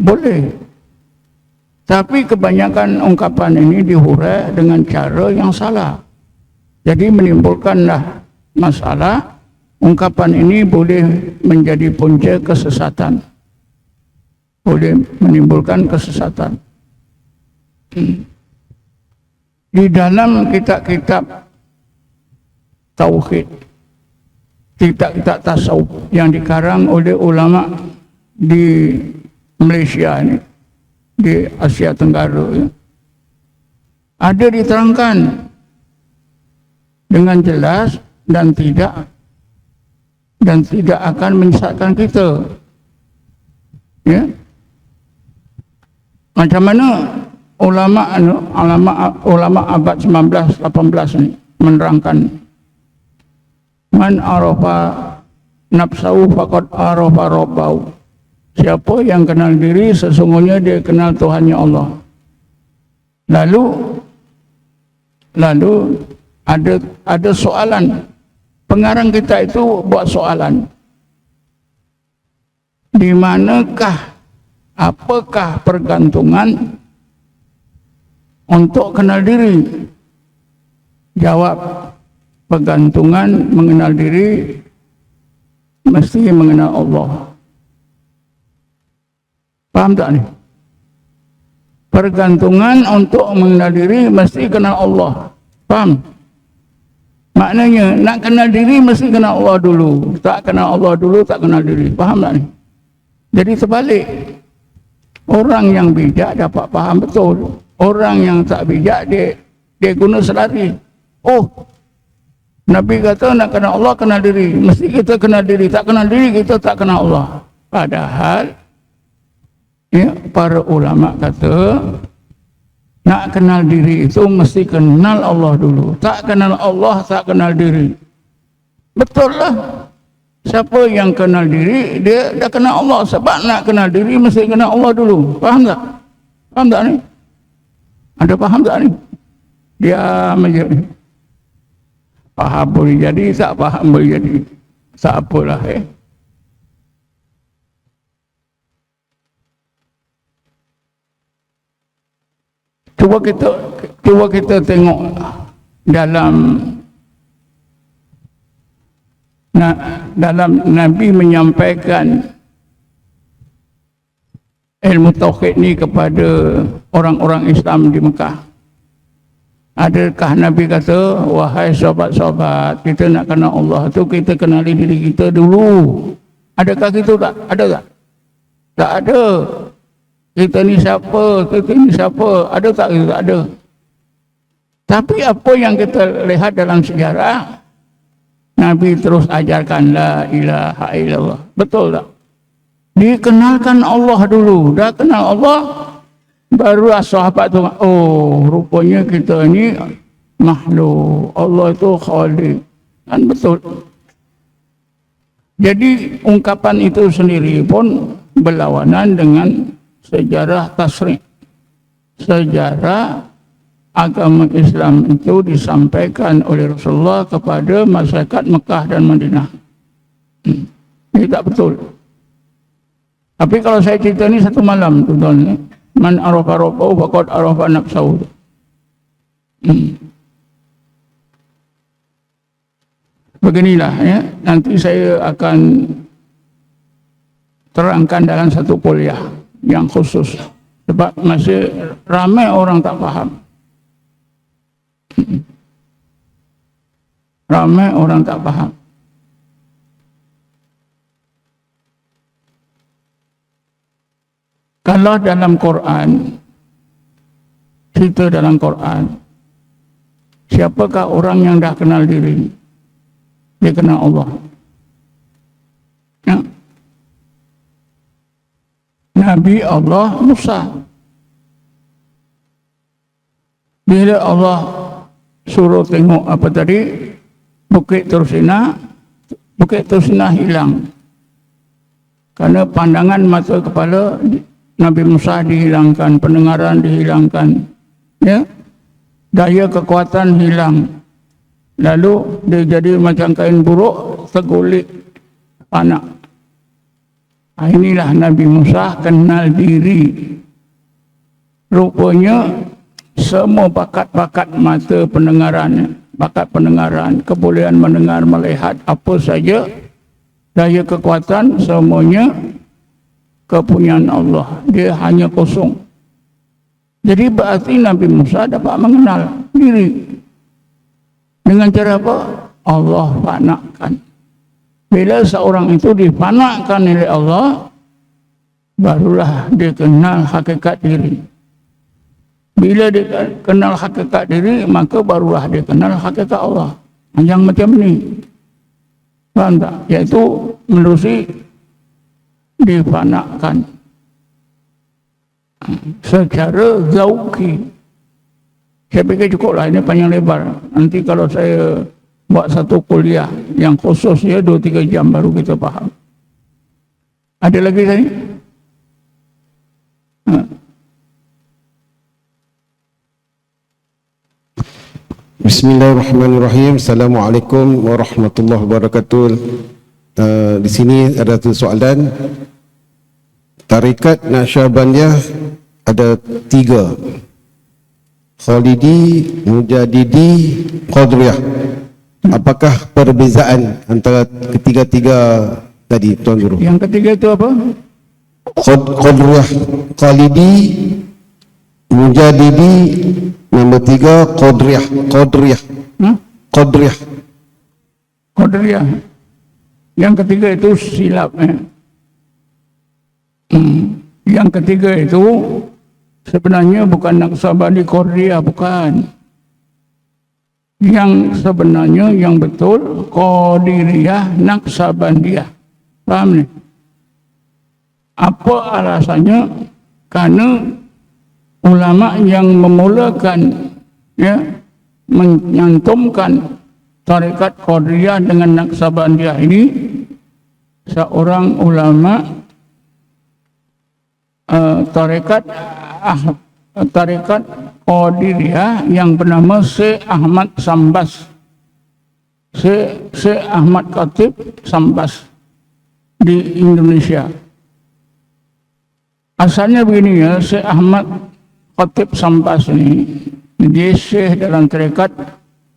boleh. Tapi kebanyakan ungkapan ini dihurai dengan cara yang salah. Jadi menimbulkanlah masalah. Ungkapan ini boleh menjadi punca kesesatan. Boleh menimbulkan kesesatan. Di dalam kitab-kitab tauhid, kitab-kitab tasawuf yang dikarang oleh ulama di Malaysia ini, di Asia Tenggara ya, ada diterangkan dengan jelas dan tidak akan menyesatkan kita. Ya. Macam mana ulama abad 19 18 ini menerangkan, man arafa nafsahu faqad arafa rabbahu. Siapa yang kenal diri, sesungguhnya dia kenal Tuhannya Allah. Lalu ada soalan. Pengarang kita itu buat soalan. Di manakah, apakah pergantungan untuk kenal diri? Jawab, pergantungan mengenal diri mesti mengenal Allah. Faham tak ni? Pergantungan untuk mengenal diri mesti kenal Allah. Faham? Maknanya nak kenal diri mesti kenal Allah dulu. Tak kenal Allah dulu tak kenal diri. Faham tak ni? Jadi terbalik. Orang yang bijak dapat faham betul. Orang yang tak bijak dia guna selari. Oh, Nabi kata nak kenal Allah, kenal diri. Mesti kita kenal diri. Tak kenal diri, kita tak kenal Allah. Padahal ya, para ulama kata nak kenal diri itu mesti kenal Allah dulu. Tak kenal Allah, tak kenal diri. Betul lah. Siapa yang kenal diri, dia dah kenal Allah. Sebab nak kenal diri mesti kenal Allah dulu. Faham tak? Faham tak ni? Ada faham tak ni? Diam aja. Faham boleh jadi, tak faham boleh jadi. Tak apalah Cuba kita tengok dalam Nabi menyampaikan ilmu tauhid ni kepada orang-orang Islam di Mekah. Adakah Nabi kata, wahai sahabat-sahabat, kita nak kenal Allah tu kita kenali diri kita dulu? Adakah gitu tak? Ada tak? Tak ada. Kita ni siapa? Kita ni siapa? Ada tak? Kita tak ada. Tapi apa yang kita lihat dalam sejarah, Nabi terus ajarkan la ilaha illallah. Betul tak? Dikenalkan Allah dulu. Dah kenal Allah, baru sahabat tu, oh rupanya kita ni makhluk. Allah itu khaliq. Kan betul. Jadi ungkapan itu sendiri pun berlawanan dengan sejarah tasrik. Sejarah agama Islam itu disampaikan oleh Rasulullah kepada masyarakat Mekah dan Madinah. Ini tak betul. Tapi kalau saya cerita ni satu malam tu tuan, man arafa rabbahu faqad arafa nafsahu. Beginilah ya, nanti saya akan terangkan dalam satu kuliah yang khusus sebab masih ramai orang tak faham. Ramai orang tak faham. Kalau dalam Quran, cerita dalam Quran, siapakah orang yang dah kenal diri? Dia kenal Allah. Ya. Nabi Allah Musa. Bila Allah suruh tengok apa tadi, Bukit Tursina hilang. Karena pandangan mata kepala Nabi Musa dihilangkan, pendengaran dihilangkan, ya, daya kekuatan hilang. Lalu dia jadi macam kain buruk, tergulik panak. Inilah Nabi Musa kenal diri. Rupanya semua bakat-bakat mata pendengaran, bakat pendengaran, kebolehan mendengar, melihat apa saja, daya kekuatan semuanya kepunyaan Allah. Dia hanya kosong. Jadi berarti Nabi Musa dapat mengenal diri. Dengan cara apa? Allah fanakkan. Bila seorang itu difanakkan oleh Allah, barulah dia kenal hakikat diri. Bila dia kenal hakikat diri, maka barulah dia kenal hakikat Allah. Yang macam ni. Faham tak? Iaitu menerusi difanakkan secara zauki. Saya fikir cukuplah, ini panjang lebar. Nanti kalau saya buat satu kuliah yang khusus ya 2-3 jam baru kita faham. Ada lagi tadi? Bismillahirrahmanirrahim. Assalamualaikum warahmatullahi wabarakatuh. Di sini ada satu soalan. Tarikat Naqsyabandiyah ada 3. Khalidi, Mujadidi, Qadriyah. Apakah perbezaan antara ketiga-tiga tadi, Tuan Guru? Yang ketiga itu apa? Qadriyah, Khalidi, Mujadidi, nombor 3 Qadriyah. Qadriyah. Qadariyah. Yang ketiga itu silap. Yang ketiga itu sebenarnya bukan Naqsyabandi Qadariyah, bukan. Yang sebenarnya yang betul Qadariyah Naqsyabandiyah. Faham ni? Apa alasannya? Karena ulama yang memulakan ya menyantumkan tarekat Qadariyah dengan Naqsyabandiyah ini seorang ulama tarekat Qadariyah yang bernama Syekh Ahmad Sambas. Syekh Ahmad Khatib Sambas di Indonesia. Asalnya begini ya, Syekh Ahmad Khatib Sambas ini dia syekh dalam tarekat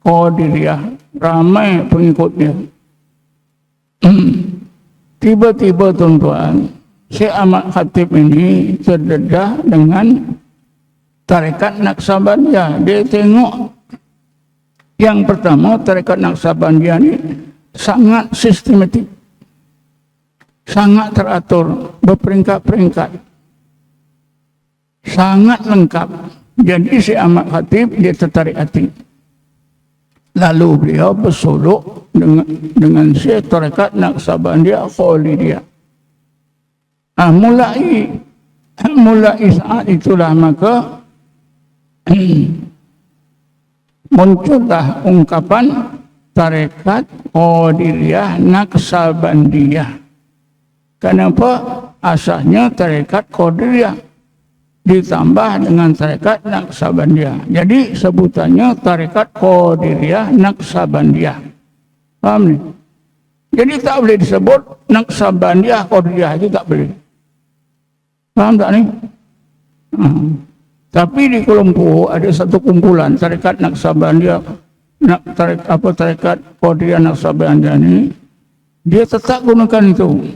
Qadariyah, ramai pengikutnya. Tiba-tiba tuan-tuan, Syekh Ahmad Khatib ini terdedah dengan tarekat Naqsyabandiyah. Dia tengok yang pertama, tarekat Naqsyabandiyah ini sangat sistematik, sangat teratur, berperingkat-peringkat, sangat lengkap. Jadi Syekh Ahmad Khatib dia tertarik hati. Lalu beliau bersolok dengan Syekh tarekat Naqsyabandiyah Khalidiyah. Mulai saat itulah maka muncullah ungkapan tarekat Qadariyah Naqsyabandiyah. Kenapa? Asalnya tarekat Qadariyah ditambah dengan tarekat Naqsabandiyah. Jadi sebutannya tarekat Qadiriyah Naqsabandiyah. Paham ni? Jadi tak boleh disebut Naqsabandiyah Qadiriyah, itu tak boleh. Paham tak ni? Tapi di Kuala ada satu kumpulan tarekat Naqsabandiyah, tarekat Qadiriyah Naqsabandiyah ni, dia tetap gunakan itu.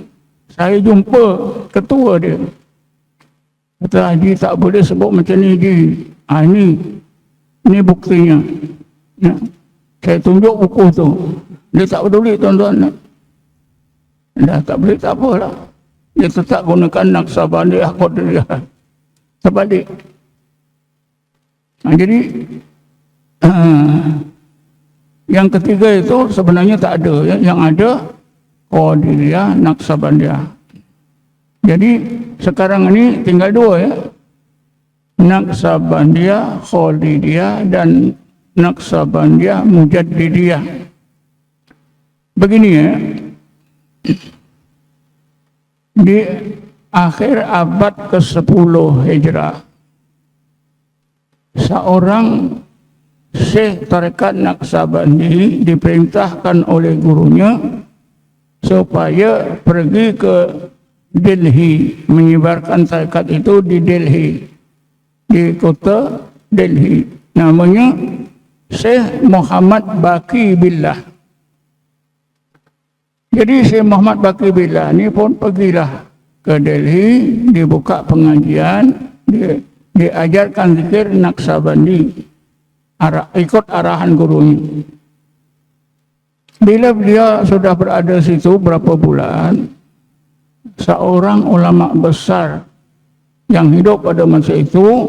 Saya jumpa ketua dia. Kata, Haji tak boleh sebut macam ni, Haji. Ini buktinya. Ya. Saya tunjuk buku tu. Dia tak peduli, tuan-tuan. Dah tak boleh, tak apalah. Dia tetap gunakan Naqsabandiyah Qadiriyah. Terbalik. Jadi, yang ketiga itu sebenarnya tak ada. Ya. Yang ada, Qadiriyah Naqsabandiyah. Jadi sekarang ini tinggal dua ya. Naqsabandiyah Qadiriyah dan Naqsabandiyah Mujaddidiyah. Begini ya. Di akhir abad ke-10 Hijrah, seorang Syekh Tarekat Naqsabandi diperintahkan oleh gurunya supaya pergi ke Delhi, menyebarkan tarekat itu di Delhi, di kota Delhi. Namanya Syekh Muhammad Baqi Billah. Jadi Syekh Muhammad Baqi Billah ni pun pergilah ke Delhi, dibuka pengajian, diajarkan zikir Naqsabandi, ikut arahan gurunya. Bila dia sudah berada situ berapa bulan, seorang ulama besar yang hidup pada masa itu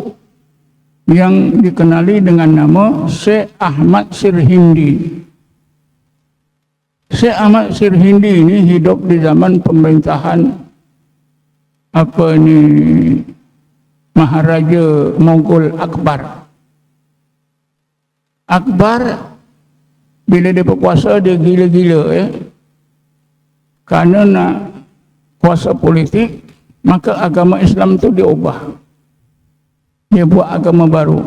yang dikenali dengan nama Syekh Ahmad Sirhindi. Syekh Ahmad Sirhindi ini hidup di zaman pemerintahan Maharaja Mongol Akbar. Akbar bila dia berkuasa, dia gila-gila ya. Kerana nak kuasa politik, maka agama Islam tu dia ubah. Dia buat agama baru.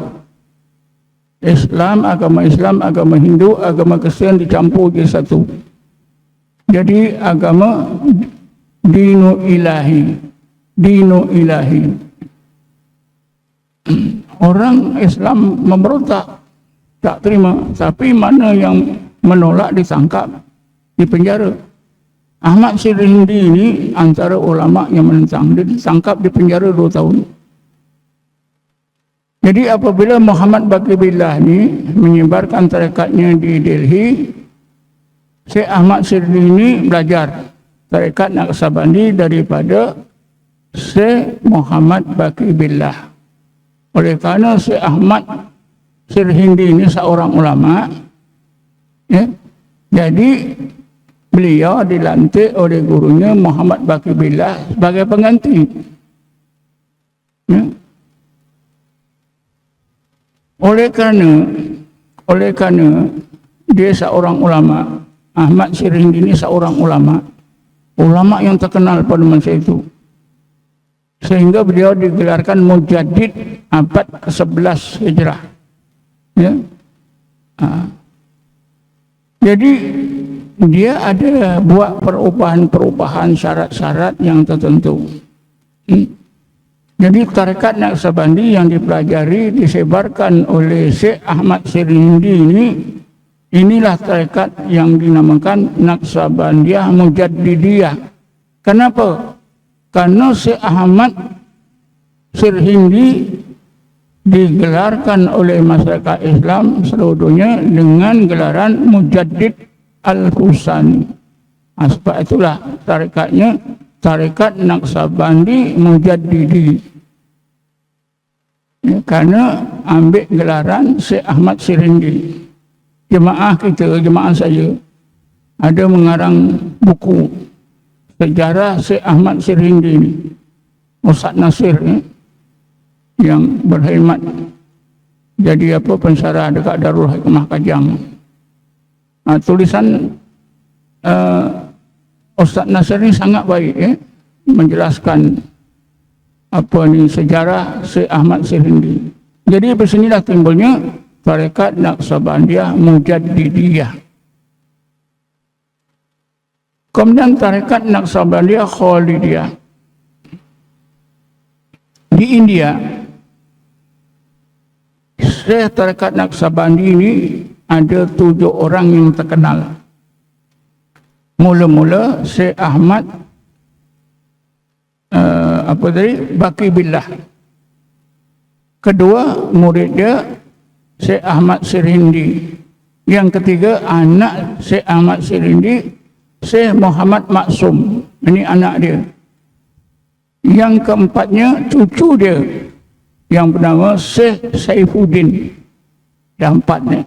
Islam, agama Hindu, agama Kristian dicampur jadi satu. Jadi agama Dinu Ilahi. Dinu Ilahi. Orang Islam memberontak, tak terima, tapi mana yang menolak ditangkap, dipenjara. Ahmad Sirhindi ini antara ulama yang menentang, dia ditangkap, dipenjara 2 tahun. Jadi apabila Muhammad Baqi Billah ini menyebarkan tarekatnya di Delhi, Syekh Ahmad Sirhindi ini belajar tarekat Naqsabandi daripada Syekh Muhammad Baqi Billah. Oleh kerana Syekh Ahmad Sirhindi ini seorang ulama, ya, jadi beliau dilantik oleh gurunya Muhammad Baqi Billah sebagai pengganti. Ya. Oleh kerana dia seorang ulama, Ahmad Sirhindi ini seorang ulama yang terkenal pada masa itu, sehingga beliau digelarkan Mujaddid abad ke-11 Hijrah. Ya. Jadi dia ada buat perubahan syarat-syarat yang tertentu. Jadi tarekat Naqsabandi yang dipelajari, disebarkan oleh Syekh Ahmad Sirhindi ini, inilah tarekat yang dinamakan Naqsabandiyah Mujaddidiyah. Kenapa? Karena Syekh Ahmad Sirhindi digelarkan oleh masyarakat Islam seluruh dunia dengan gelaran Mujaddid Al-Husani. Sebab itulah tarekatnya tarekat Naqsabandi Mujaddidi. Ya, karena ambil gelaran Syekh Ahmad Sirhindi. Jemaah kita, jemaah saya, ada mengarang buku sejarah Syekh Ahmad Sirhindi ini. Ustaz Nasir ya, yang berkhidmat jadi pensyarah dekat Darul Hikmah Kajang. Tulisan Ustaz Nasir ini sangat baik ya, menjelaskan sejarah Syekh Ahmad Sirindi. Jadi di sinilah timbulnya tarekat Naqsabandiyah Mujaddidiyah. Kemudian tarekat Naqsabandiyah Khalidiyah. Di India, Syekh tarekat Naqsabandi ini ada 7 orang yang terkenal. Mula-mula Syekh Ahmad Baqi Billah. Kedua, murid dia Syekh Ahmad Sirindi. Yang ketiga, anak Syekh Ahmad Sirindi, Syekh Muhammad Maksum. Ini anak dia. Yang keempatnya, cucu dia yang bernama Syekh Saifuddin. Dan 4 ni.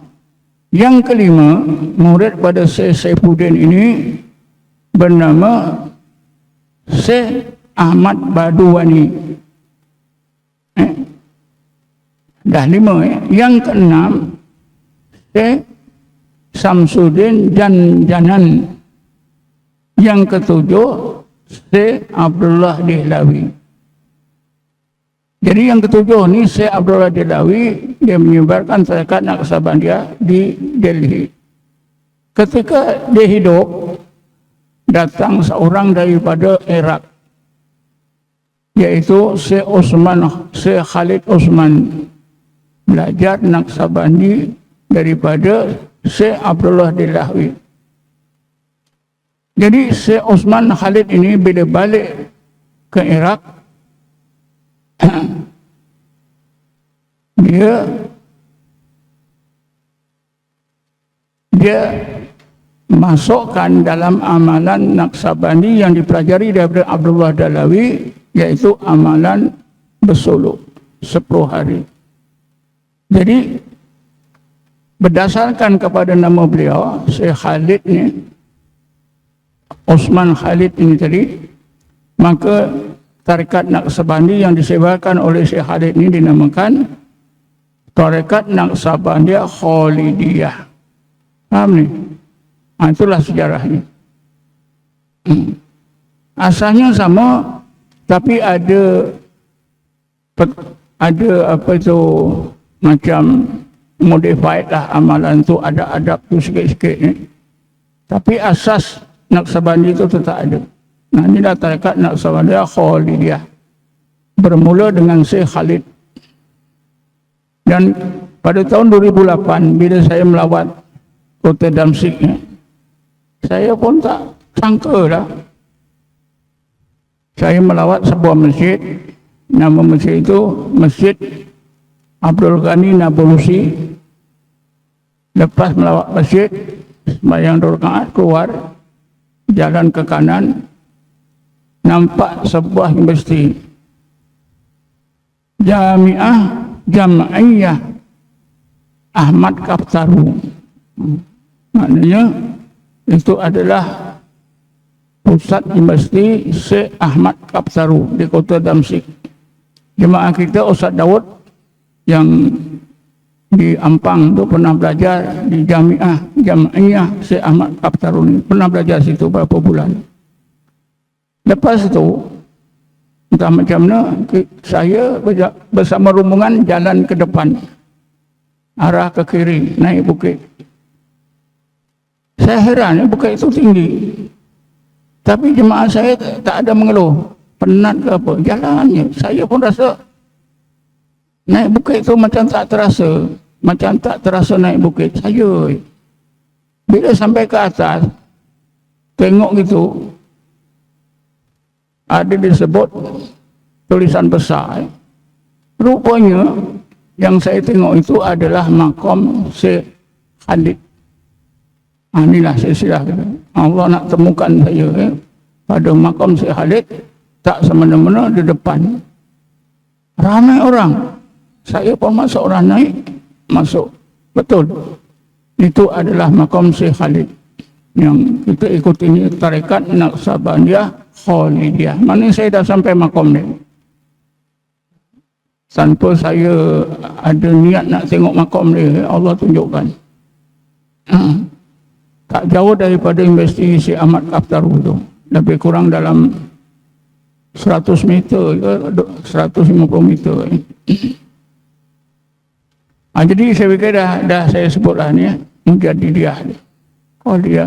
Yang kelima, murid pada Syekh Saifuddin ini bernama Syekh Ahmad Baduwani. Dah 5. Yang keenam, Syekh Samsuddin Janan. Yang ketujuh, Syekh Abdullah Dehlawi. Jadi yang ketujuh ni Syekh Abdullah Dehlawi, dia menyebarkan tarekat Naqsabandiyah di Delhi. Ketika dia hidup, datang seorang daripada Iraq, yaitu Syekh Khalid Osman, belajar Naqsabandi daripada Syekh Abdullah Dehlawi. Jadi Syekh Osman Khalid ini bila balik ke Iraq, dia masukkan dalam amalan Naqsabandi yang dipelajari daripada Abdullah Dehlawi, iaitu amalan bersuluk 10 hari. Jadi berdasarkan kepada nama beliau Syekh Khalid ni, Osman Khalid ini tadi, maka tarekat Naqsabandi yang disebarkan oleh Syekh Khalid ini dinamakan tarekat Naqsabandiyah Khalidiyah. Faham ni? Itulah sejarahnya. Asalnya sama, tapi ada macam modified lah amalan tu, ada adab tu sikit-sikit ni. Tapi asas Naqsabandi itu tetap ada. Nah, inilah tarekat Naqsabandiyah Khalidiyah. Bermula dengan Syekh Khalid. Dan pada tahun 2008, bila saya melawat kota Damsyik, saya pun tak sangka lah. Saya melawat sebuah masjid. Nama masjid itu Masjid Abdul Ghani Nabulusi. Lepas melawat masjid, sembahyang 2 rakaat, keluar jalan ke kanan, nampak sebuah universiti, Jami'ah Ahmad Kaptaru. Maknanya itu adalah pusat universiti Syekh Ahmad Kaptaru di kota Damsyik. Jemaah kita Ustaz Daud yang di Ampang tu pernah belajar di Jami'ah Syekh Ahmad Kaptaru ni, pernah belajar situ beberapa bulan. Lepas itu, entah macam mana, saya bersama rombongan jalan ke depan, arah ke kiri, naik bukit. Saya heran, bukit itu tinggi. Tapi jemaah saya tak ada mengeluh, penat ke apa, jalannya. Saya pun rasa naik bukit itu macam tak terasa naik bukit. Saya bila sampai ke atas, tengok gitu, ada disebut tulisan besar. Rupanya yang saya tengok itu adalah makam Syekh Khalid. Inilah silsilah kita. Allah nak temukan saya pada makam Syekh Khalid, tak semena-mena di depan. Ramai orang. Saya pun masuk, orang naik, masuk. Betul. Itu adalah makam Syekh Khalid. Yang kita ikut ini tarekat Naqsabandiyah Khalidiyah. Mana saya dah sampai makam ni. Tanpa saya ada niat nak tengok makam ni, Allah tunjukkan. Tak jauh daripada investigasi Ahmad Kaptaru tu. Lebih kurang dalam 100 meter ke 150 meter. Jadi saya fikir dah saya sebutlah ni Mujadidiyah. Oh dia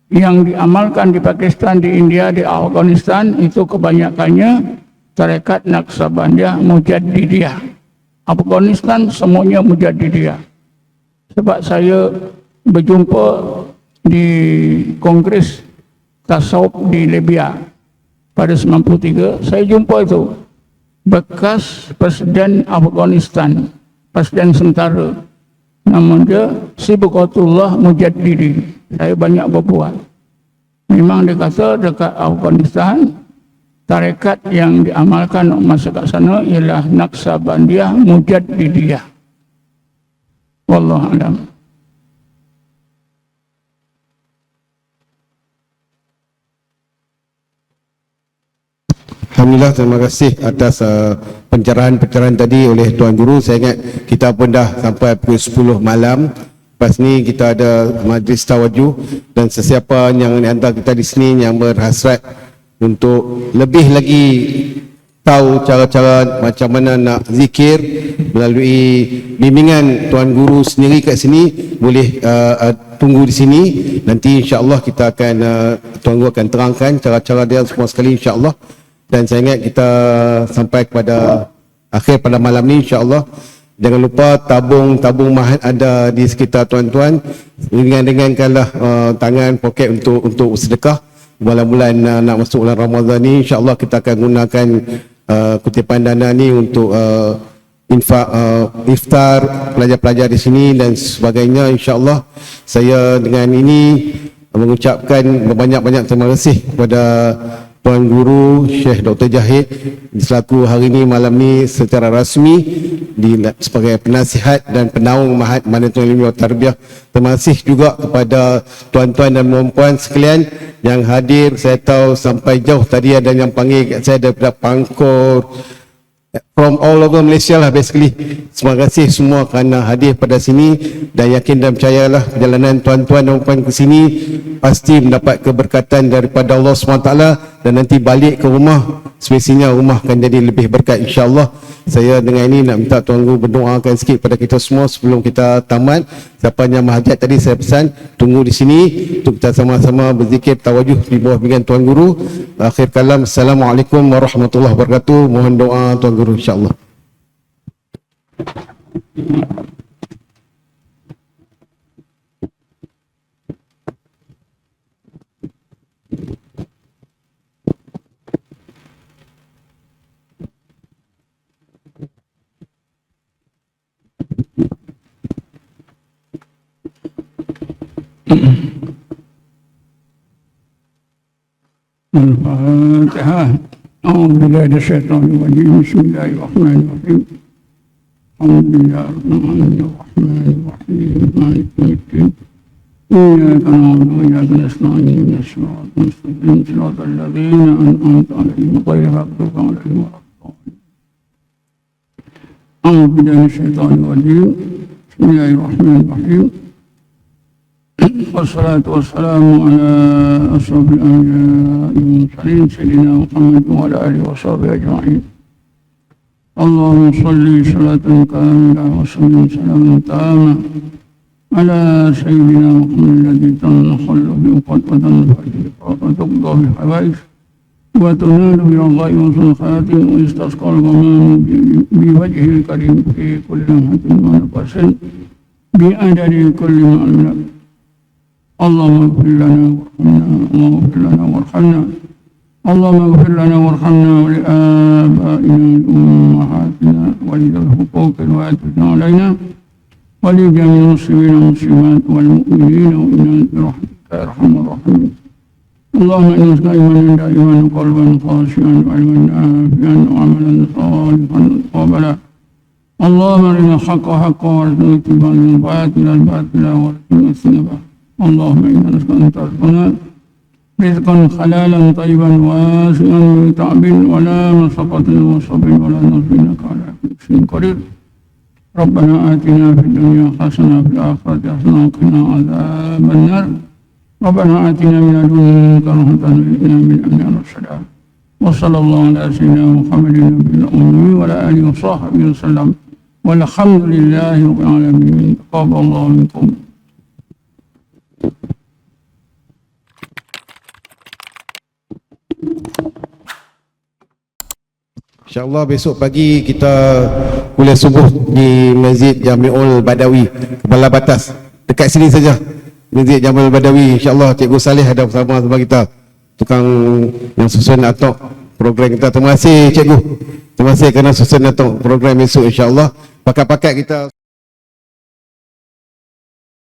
yang diamalkan di Pakistan, di India, di Afghanistan itu kebanyakannya tarekat Naqsabandiyah Mujadidiyah. Afghanistan semuanya Mujadidiyah. Sebab saya berjumpa di Kongres Tasawuf di Libya pada 93, saya jumpa itu bekas Presiden Afghanistan, Presiden sementara, nama dia Sibghatullah Mujaddidi. Saya banyak berbuat. Memang dia kata dekat Afghanistan tarekat yang diamalkan masa kat sana ialah Naqsabandiyah Mujaddidiyah. Wallahu a'lam. Alhamdulillah, terima kasih atas pencerahan-pencerahan tadi oleh Tuan Guru. Saya ingat kita pun dah sampai pukul 10 malam. Lepas ni kita ada majlis tawajuh, dan sesiapa yang di antara kita di sini yang berhasrat untuk lebih lagi tahu cara-cara macam mana nak zikir melalui bimbingan Tuan Guru sendiri kat sini, boleh tunggu di sini. Nanti insya-Allah kita akan Tuan Guru akan terangkan cara-cara dia semua sekali insya-Allah. Dan saya ingat kita sampai kepada akhir pada malam ni insya-Allah. Jangan lupa tabung mahat ada di sekitar tuan-tuan. Ringan-ringankanlah tangan poket untuk sedekah. Bulan-bulan nak masuk bulan Ramadan ni, insya-Allah kita akan gunakan kutipan dana ni untuk infak iftar pelajar-pelajar di sini dan sebagainya. Insya-Allah saya dengan ini mengucapkan banyak-banyak terima kasih kepada Tuan Guru Syekh Dr. Jahid selaku hari ini malam ni secara rasmi sebagai penasihat dan penaung Mahat Manhattan Ilmiah Tarbiyah. Terima kasih juga kepada tuan-tuan dan puan-puan sekalian yang hadir. Saya tahu sampai jauh tadi ada yang panggil kat saya daripada Pangkor, from all over Malaysia lah basically. Terima kasih semua kerana hadir pada sini, dan yakin dan percayalah perjalanan tuan-tuan dan puan ke sini pasti mendapat keberkatan daripada Allah SWT, dan nanti balik ke rumah semestinya rumah akan jadi lebih berkat insya-Allah. Saya dengan ini nak minta Tuan Guru berdoakan sikit pada kita semua sebelum kita tamat. Siapa yang mahajat tadi saya pesan tunggu di sini untuk kita sama-sama berzikir tawajuh di bawah bimbingan Tuan Guru. Akhir kalam, Assalamualaikum warahmatullahi wabarakatuh. Mohon doa Tuan Guru insya-Allah. Al-Fatihah. A'udzubillahi minasyaitonir rajim. Bismillahirrahmanirrahim. Alhamdulillahirrahmanirrahim. Maliki yaumiddin. Iyyaka na'budu wa iyyaka nasta'in. Ihdinas siratal mustaqim. Siratal ladzina an'amta 'alaihim ghairil maghdubi 'alaihim waladdallin. A'udzubillahi minasyaitonir rajim. Bismillahirrahmanirrahim. Wassalatu wassalamu ala ashrafil anbiya'i wal mursalin sayyidina Muhammad wa ala alihi wa sahbihi ajma'in. Allahumma salli salatan kamilah wa sallim salaman tamma ala sayyidina Muhammad alladhi tanakhallu bi uqwatan wa tuqda bi hawaij wa tunalu bi Allahi wa sulkhatin wa istasqal ghamam bi wajhil karim fi kulli lamhatin wa nafasin bi adadi kulli ma'lumat. اللهم اغفر لنا وارحمنا اللهم اغفر لنا وارحمنا ولآبائنا وأمهاتنا ولذوي الحقوق الواجبة علينا ولجميع المسلمين والمسلمات والمؤمنين والمؤمنات برحمتك يا أرحم الراحمين. اللهم إنا نسألك إيمانا دائما وقلبا خاشعا وعلما نافعا وعملا صالحا متقبلا. اللهم أرنا الحق حقا وارزقنا اتباعه والباطل باطلا وارزقنا اجتنابه. اللهم إنا نسألك أن ترزقنا رزقا حلالا طيبا واسعا بتعب ولا مسقط وصبر ولا نصب إنك على كل شيء قدير. ربنا آتنا في الدنيا حسنة وفي الآخرة حسنة وقنا عذاب النار. ربنا آتنا من لدنك رحمة وهب لنا من أمرنا رشدا. Wassallallahu ala sayyidina Muhammadin nabiyil ummi wa ala alihi wa sahbihi wasallam. Walhamdulillahi rabbil alamin. Taqabbalallahu minkum. InsyaAllah besok pagi kita kuliah subuh di Masjid Jami'ul Badawi, Kepala Batas, dekat sini saja. Masjid Jami'ul Badawi, insyaAllah Cikgu Saleh ada bersama kita, tukang yang susun atok program kita. Terima kasih Cikgu, terima kasih kerana susun atok program esok, insyaAllah pakat-pakat kita.